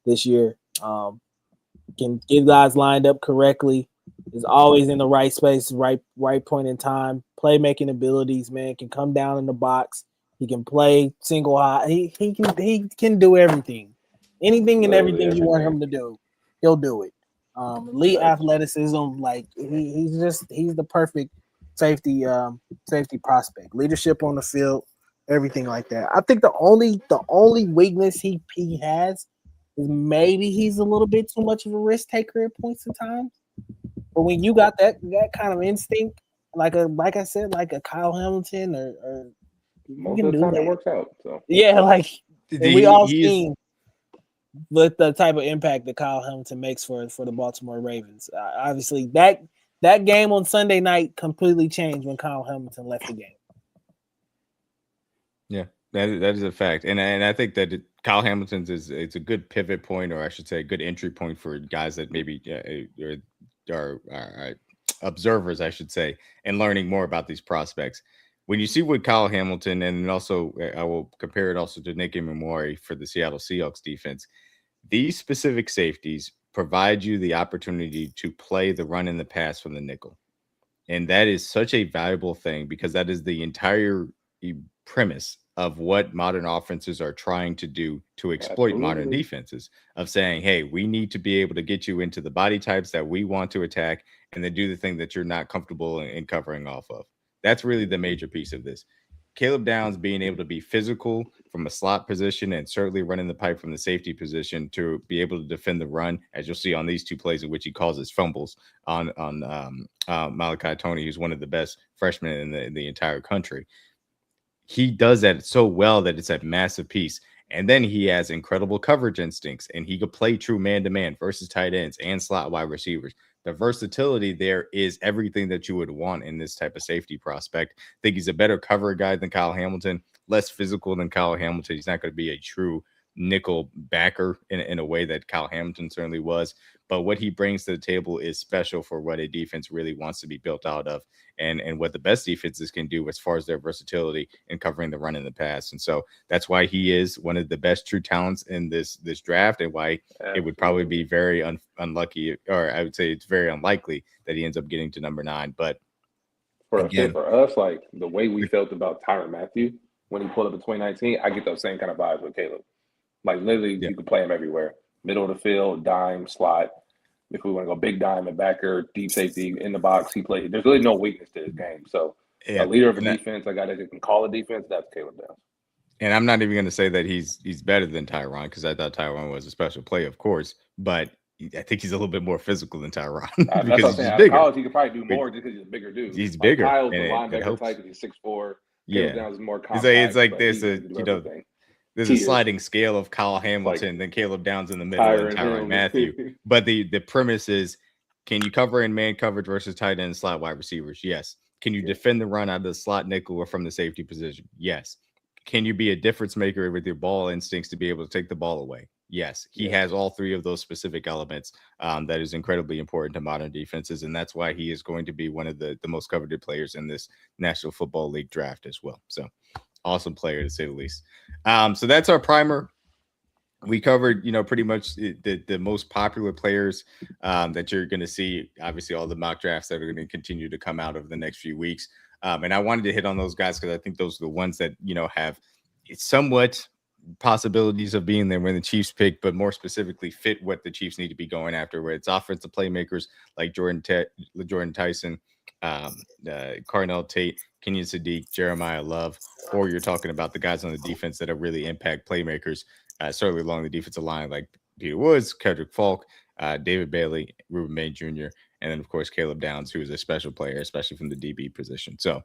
this year. Can get guys lined up correctly. Is always in the right space, right point in time. Playmaking abilities, man, can come down in the box. He can play single high. He can do everything. Anything and everything you want him to do, he'll do it. Elite athleticism, like he's the perfect safety prospect. Leadership on the field, everything like that. I think the only weakness he has is maybe he's a little bit too much of a risk taker at points in time. But when you got that kind of instinct, like I said, like a Kyle Hamilton or most of the time it works out. So yeah, like we all seen with the type of impact that Kyle Hamilton makes for the Baltimore Ravens. Obviously, that game on Sunday night completely changed when Kyle Hamilton left the game. Yeah, that is a fact, and I think that Kyle Hamilton's it's a good pivot point, or I should say, a good entry point for guys that maybe are observers, I should say, and learning more about these prospects. When you see what Kyle Hamilton, and also I will compare it also to Nick Imamori for the Seattle Seahawks defense, these specific safeties provide you the opportunity to play the run and the pass from the nickel. And that is such a valuable thing because that is the entire premise of what modern offenses are trying to do to exploit modern defenses, of saying, hey, we need to be able to get you into the body types that we want to attack and then do the thing that you're not comfortable in covering off of. That's really the major piece of this. Caleb Downs being able to be physical from a slot position and certainly running the pipe from the safety position to be able to defend the run, as you'll see on these two plays in which he causes fumbles on Malachi Tony, who's one of the best freshmen in the entire country. He does that so well that it's a massive piece. And then he has incredible coverage instincts, and he could play true man-to-man versus tight ends and slot wide receivers. The versatility there is everything that you would want in this type of safety prospect. I think he's a better cover guy than Kyle Hamilton, less physical than Kyle Hamilton. He's not going to be a true nickel backer in a way that Kyle Hamilton certainly was. But what he brings to the table is special for what a defense really wants to be built out of, and what the best defenses can do as far as their versatility in covering the run and the pass. And so that's why he is one of the best true talents in this draft, and why it would probably be very unlucky, or I would say it's very unlikely that he ends up getting to number 9. But for us, like the way we felt about Tyrann Mathieu when he pulled up in 2019, I get those same kind of vibes with Caleb. Like literally, you can play him everywhere. Middle of the field, dime, slot. If we want to go big dime and backer, deep safety, in the box, he plays. There's really no weakness to his game. So a leader of a defense, a guy that can call a defense, that's Caleb Downs. And I'm not even going to say that he's better than Tyrann, because I thought Tyrann was a special play, of course. But I think he's a little bit more physical than Tyrann. Because he's bigger. College, he could probably do more just because he's a bigger dude. He's bigger. Kyle's the linebacker type because he's 6'4". Caleb Downs is more compact. It's like this, there's a sliding scale of Kyle Hamilton, then Caleb Downs in the middle, and Tyrann Mathieu. But the premise is, can you cover in man coverage versus tight end and slot wide receivers? Yes. Can you defend the run out of the slot nickel or from the safety position? Yes. can you be a difference maker with your ball instincts to be able to take the ball away? Yes, he has all three of those specific elements that is incredibly important to modern defenses, and that's why he is going to be one of the most coveted players in this National Football League draft as well. So awesome player to say the least. So that's our primer. We covered, pretty much the most popular players that you're going to see. Obviously, all the mock drafts that are going to continue to come out over the next few weeks. And I wanted to hit on those guys because I think those are the ones that, have somewhat possibilities of being there when the Chiefs pick, but more specifically fit what the Chiefs need to be going after, where it's offensive playmakers like Jordan Tyson, Carnell Tate, Kenyon Sadiq, Jeremiah Love, or you're talking about the guys on the defense that are really impact playmakers, certainly along the defensive line, like Peter Woods, Kedrick Falk, David Bailey, Ruben Bain Jr., and then, of course, Caleb Downs, who is a special player, especially from the DB position. So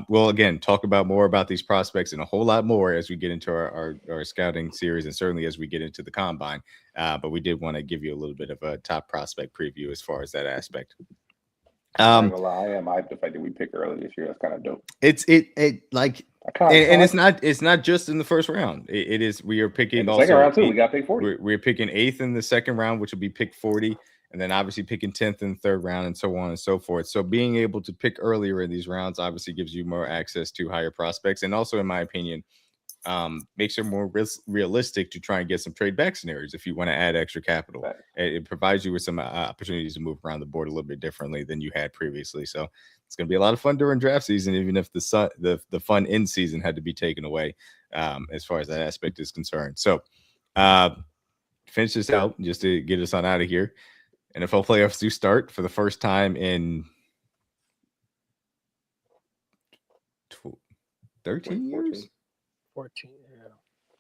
we'll, again, talk more about these prospects and a whole lot more as we get into our scouting series and certainly as we get into the combine. But we did want to give you a little bit of a top prospect preview as far as that aspect. I am hyped the fact that we picked early this year. That's kind of dope. It's not just in the first round. It is. We are picking in the also second round too. We got pick 40. We're picking 8th in the second round, which will be pick 40, and then obviously picking 10th in the third round, and so on and so forth. So being able to pick earlier in these rounds obviously gives you more access to higher prospects, and also, in my opinion, makes it more realistic to try and get some trade back scenarios if you want to add extra capital. Right. It provides you with some opportunities to move around the board a little bit differently than you had previously. So it's going to be a lot of fun during draft season, even if the fun in season had to be taken away as far as that aspect is concerned. So finish this out just to get us on out of here. NFL playoffs do start for the first time in 13 years. 14, yeah.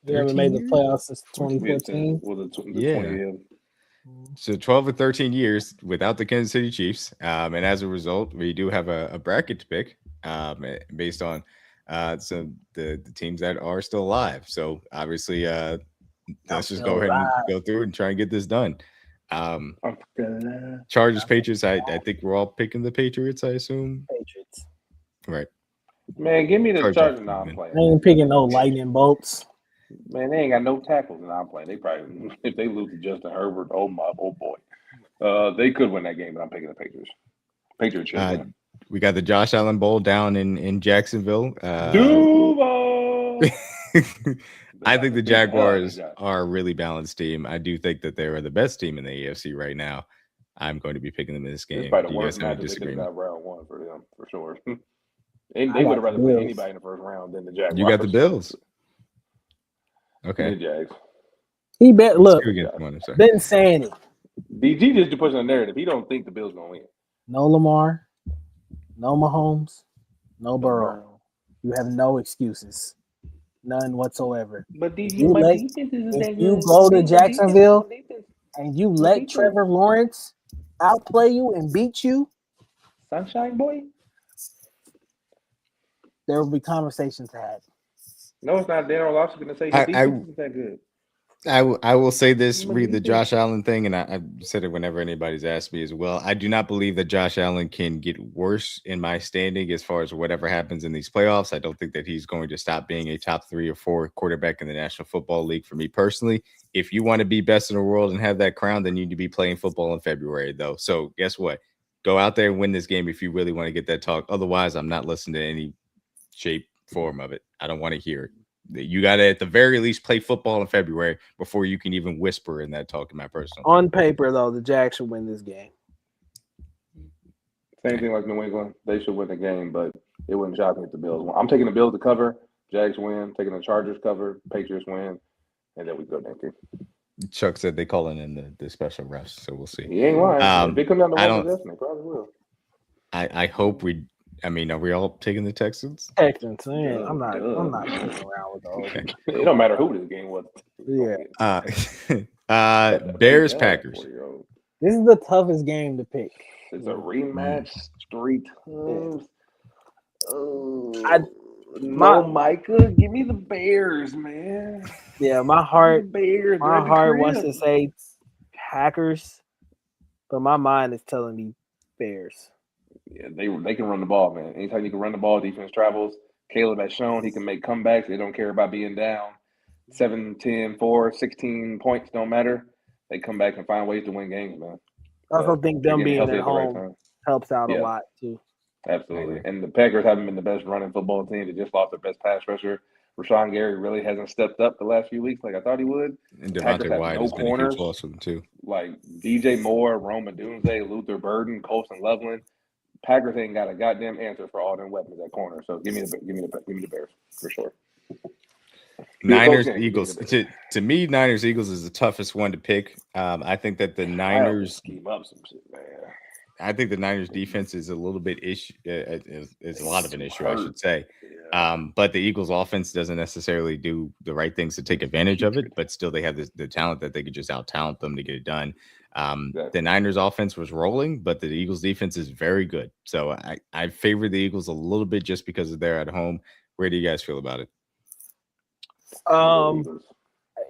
We haven't made the playoffs since 2014. So 12 or 13 years without the Kansas City Chiefs. And as a result, we do have a bracket to pick based on the teams that are still alive. So obviously, let's just go ahead and go through and try and get this done. Chargers, Patriots. I think we're all picking the Patriots, I assume. Patriots. Right. Man, give me the Chargers. Now I'm playing. They ain't picking no lightning bolts. Man, they ain't got no tackles, and I'm playing. They probably, if they lose to Justin Herbert, oh boy, they could win that game. But I'm picking the Patriots. Patriots. We got the Josh Allen Bowl down in Jacksonville. Duval. I think the Jaguars are a really balanced team. I do think that they are the best team in the AFC right now. I'm going to be picking them in this game. Do you guys have a disagreement? Round one for them, for sure. They would have rather put anybody in the first round than the Jaguars. You got the Bills. Okay. The Jags. He bet. Look, been saying it. DG just pushing a narrative. He don't think the Bills gonna win. No Lamar, no Mahomes, no Burrow. You have no excuses, none whatsoever. But DG, if you go to Jacksonville and you let Trevor Lawrence outplay you and beat you, Sunshine Boy. There will be conversations to have. No, it's not. Darryl Lobster going to say his defense isn't that good. I will say this, read the Josh Allen thing, and I said it whenever anybody's asked me as well. I do not believe that Josh Allen can get worse in my standing as far as whatever happens in these playoffs. I don't think that he's going to stop being a top 3 or 4 quarterback in the National Football League for me personally. If you want to be best in the world and have that crown, then you need to be playing football in February, though. So guess what? Go out there and win this game if you really want to get that talk. Otherwise, I'm not listening to any shape, form of it. I don't want to hear it. You got to, at the very least, play football in February before you can even whisper in that talk in my personal. On paper, though, the Jags should win this game. Same thing like New England. They should win the game, but it wouldn't shock me if the Bills win. I'm taking the Bills to cover. Jags win. Taking the Chargers cover. Patriots win. And then we go next year. Chuck said they calling in the special refs, so we'll see. He ain't lying. If they come down to one possession, they probably will. I hope we. I mean, are we all taking the Texans? Texans, man. I'm not kidding around with those. Okay. It don't matter who this game was. Yeah. Bears, Packers. This is the toughest game to pick. It's a rematch 3 times. Micah, give me the Bears, man. Yeah, my heart wants to say Packers, but my mind is telling me Bears. Yeah, they can run the ball, man. Anytime you can run the ball, defense travels. Caleb has shown he can make comebacks. They don't care about being down 7, 10, 4, 16 points. Don't matter. They come back and find ways to win games, man. I also think them being healthy at at the right home time. helps out a lot too. Absolutely. And the Packers haven't been the best running football team. They just lost their best pass rusher. Rashawn Gary really hasn't stepped up the last few weeks like I thought he would. And Devontae Wyatt has been a huge loss for them too. Like DJ Moore, Roma Dunze, Luther Burden, Colston Loveland. Packers ain't got a goddamn answer for all them weapons at corner. So give me the Bears for sure. Niners, Eagles. To me, Niners, Eagles is the toughest one to pick. I think that the Niners scheme up some shit, man. I think the Niners defense is a little bit issue. Is a lot of an issue, I should say. But the Eagles offense doesn't necessarily do the right things to take advantage of it. But still, they have the talent that they could just out talent them to get it done. The Niners offense was rolling, but the Eagles defense is very good. So I favor the Eagles a little bit just because they're at home. Where do you guys feel about it?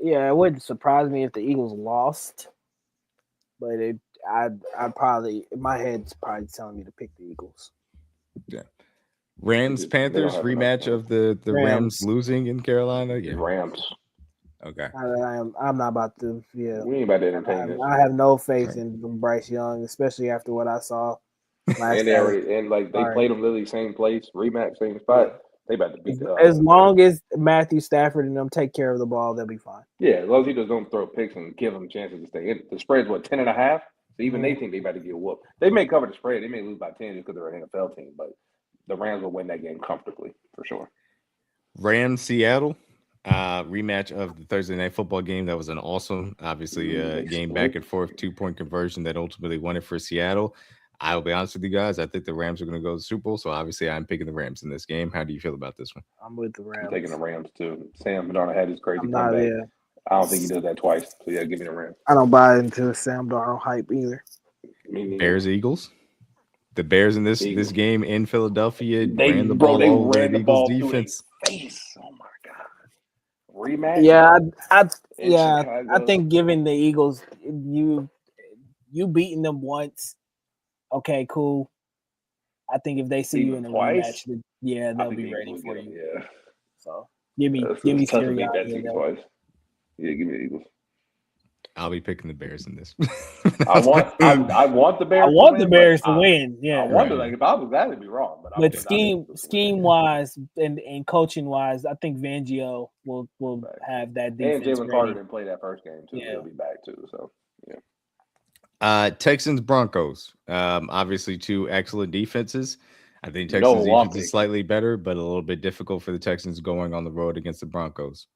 Yeah, it wouldn't surprise me if the Eagles lost, but I'd probably, my head's probably telling me to pick the Eagles. Yeah. Rams Panthers rematch of the Rams losing in Carolina. Yeah. Rams. Okay. I'm not about to. Yeah. We ain't about to entertain this. I have no faith in Bryce Young, especially after what I saw last and they played them literally same place, rematch, same spot. They about to beat the as long as Matthew Stafford and them take care of the ball, they'll be fine. Yeah, as long as he just don't throw picks and give them chances to stay in. The spread's 10.5. So even they think they about to get whooped. They may cover the spread. They may lose by 10 just because they're an NFL team, but the Rams will win that game comfortably for sure. Rams Seattle rematch of the Thursday night football game. That was an awesome, obviously, game back and forth, 2-point conversion that ultimately won it for Seattle. I'll be honest with you guys. I think the Rams are going to go to the Super Bowl, so obviously I'm picking the Rams in this game. How do you feel about this one? I'm with the Rams. I'm taking the Rams too. Sam Darnold had his crazy comeback. I don't think he does that twice. So yeah, give me the Rams. I don't buy into the Sam Darnold hype either. Bears Eagles. The Bears in this game in Philadelphia ran the ball over the Eagles defense. Face. Oh my god. Rematch. Yeah, I think giving the Eagles you beating them once. Okay, cool. I think if they see you in a rematch, they'll be ready for you. Yeah. So give me Sirianni. Twice. Yeah, give me the Eagles. I'll be picking the Bears in this. I want the Bears. I want the Bears to win. Yeah. I wonder, if I was glad to be wrong, but scheme wise and coaching wise, I think Fangio will have that defense. And Jalen Carter didn't play that first game too. Yeah. He'll be back too. So yeah. Texans Broncos. Obviously, two excellent defenses. I think Texans defense is slightly better, but a little bit difficult for the Texans going on the road against the Broncos.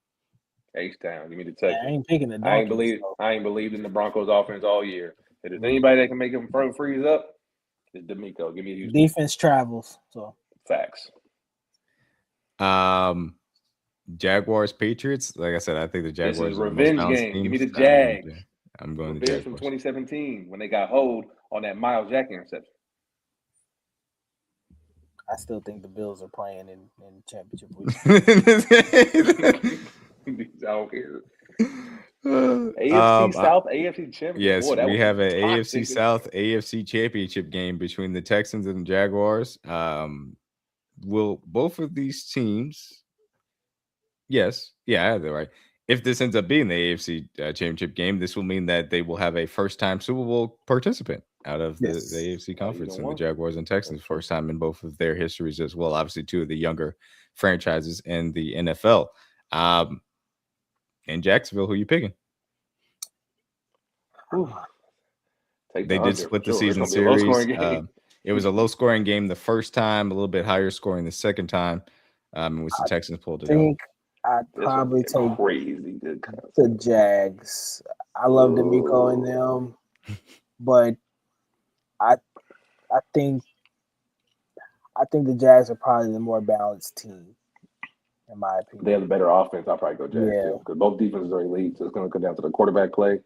H-Town. Give me the Texans. I ain't picking the Dolphins. I ain't believed in the Broncos offense all year. If there's anybody that can make them freeze up, it's D'Amico. Give me Houston. Defense travels. So facts. Jaguars Patriots. Like I said, I think the Jaguars this is a revenge game. Give me the Jags. I'm going to Jaguars from 2017 when they got hold on that Miles Jack interception. I still think the Bills are playing in championship week. I don't care. AFC South, AFC Championship. Yes, we have an AFC South, AFC Championship game between the Texans and the Jaguars. Will both of these teams? Yes, they're right. If this ends up being the AFC Championship game, this will mean that they will have a first-time Super Bowl participant out of the AFC Conference, and the Jaguars and Texans, first time in both of their histories as well. Obviously, two of the younger franchises in the NFL. In Jacksonville, who are you picking? They did split the season series. It was a low-scoring game the first time, a little bit higher scoring the second time, in which the Texans pulled it out. I'd probably take the Jags. I love D'Amico in them, but I think the Jags are probably the more balanced team, in my opinion. They have the better offense. I'll probably go Jags too, because both defenses are elite, so it's going to come down to the quarterback play.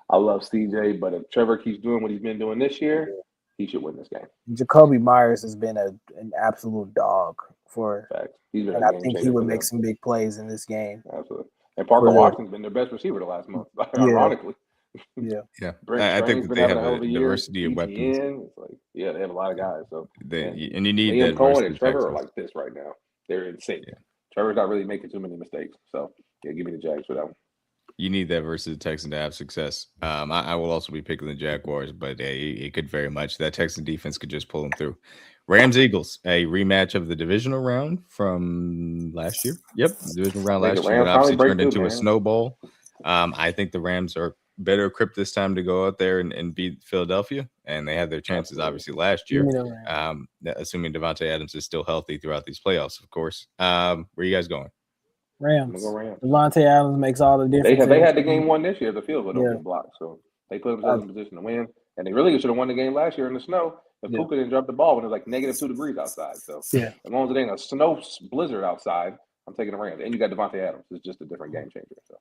I love CJ, but if Trevor keeps doing what he's been doing this year, he should win this game. Jacoby Myers has been an absolute dog for facts. And I think he would make some big plays in this game. Absolutely. And Parker Washington's been their best receiver the last month, ironically. Yeah. I think that they have a diversity of weapons. It's like, they have a lot of guys. So and you need Liam that. Cohen and Trevor are like this right now. They're in sync. Yeah. Trevor's not really making too many mistakes. So, yeah, give me the Jags for that one. You need that versus the Texans to have success. I will also be picking the Jaguars, but it could very much. That Texan defense could just pull them through. Rams Eagles, a rematch of the divisional round from last year. Yep, divisional round last year that obviously turned into a snowball. I think the Rams are better equipped this time to go out there and beat Philadelphia, and they had their chances obviously last year. Assuming Devontae Adams is still healthy throughout these playoffs, of course. Where are you guys going? Rams. Go Rams. Devontae Adams makes all the difference. They had the game won this year. The field goal don't get blocked, so they put themselves in position to win. And they really should have won the game last year in the snow. If Puka didn't drop the ball when it was like -2 degrees outside. So as long as it ain't a snow blizzard outside, I'm taking the Rams. And you got Devontae Adams. It's just a different game changer. So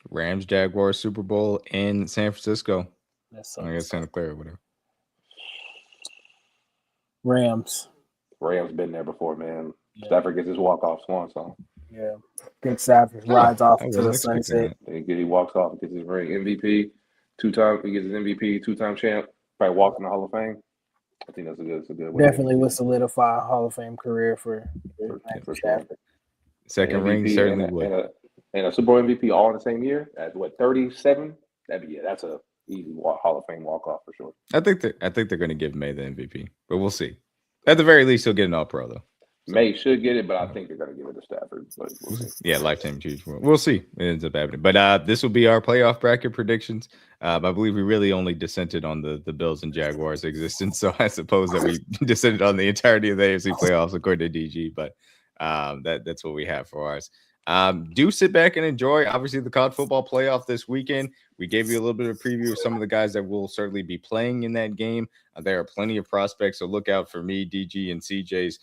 Rams Jaguars Super Bowl in San Francisco. I guess Santa Clara, whatever. Rams been there before, man. Stafford gets his walk-off swan song. Yeah, Big Stafford rides off to the sunset. He walks off and gets his ring. MVP, 2-time. He gets his MVP, 2-time champ. Probably walks in the Hall of Fame. I think that's a good way. Definitely would solidify a Hall of Fame career for Stafford. Second ring certainly would. And a Super Bowl MVP all in the same year at 37? That's a easy Hall of Fame walk-off for sure. I think they're going to give May the MVP, but we'll see. At the very least, he'll get an All-Pro though. So, May should get it, but I think they're going to give it to Stafford. But we'll see. Yeah, lifetime huge. We'll see. It ends up happening. But this will be our playoff bracket predictions. I believe we really only dissented on the Bills and Jaguars' existence. So I suppose that we dissented on the entirety of the AFC playoffs, according to DG. But that's what we have for ours. Do sit back and enjoy, obviously, the college football playoff this weekend. We gave you a little bit of a preview of some of the guys that will certainly be playing in that game. There are plenty of prospects, so look out for me, DG, and CJ's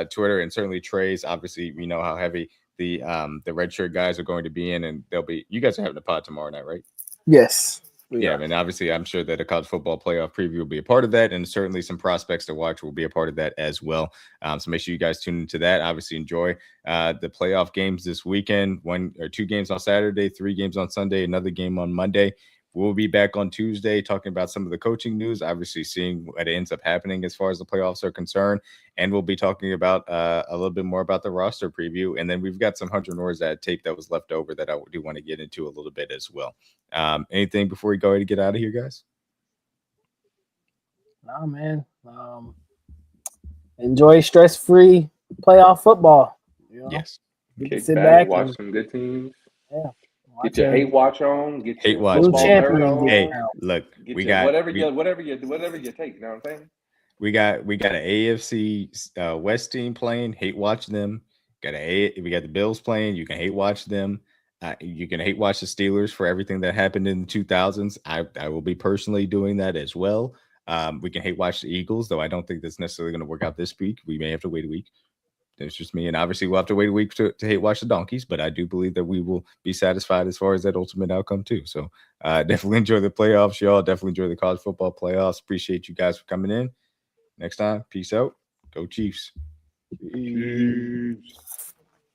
Twitter, and certainly Trey's. Obviously, we know how heavy the redshirt guys are going to be in, and they'll be. You guys are having a pod tomorrow night, right? Yes. Yeah, and obviously, I'm sure that a college football playoff preview will be a part of that, and certainly some prospects to watch will be a part of that as well. So make sure you guys tune into that. Obviously, enjoy the playoff games this weekend. 1 or 2 games on Saturday, 3 games on Sunday, another game on Monday. We'll be back on Tuesday talking about some of the coaching news, obviously seeing what ends up happening as far as the playoffs are concerned. And we'll be talking about a little bit more about the roster preview. And then we've got some Hunter Norzad tape that was left over that I do want to get into a little bit as well. Anything before we go ahead and get out of here, guys? No, man. Enjoy stress-free playoff football. You know? Yes. Sit back, watch some good teams. Yeah. Get your hate watch on. Get your watch. Hey, look, we got whatever you take. You know what I'm saying? We got an AFC West team playing. Hate watch them. We got the Bills playing. You can hate watch them. You can hate watch the Steelers for everything that happened in the 2000s. I will be personally doing that as well. We can hate watch the Eagles, though I don't think that's necessarily going to work out this week. We may have to wait a week. It's just me, and obviously we'll have to wait a week to hate watch the Donkeys, but I do believe that we will be satisfied as far as that ultimate outcome too. So definitely enjoy the playoffs, y'all. Definitely enjoy the college football playoffs. Appreciate you guys for coming in. Next time, peace out. Go Chiefs. Peace.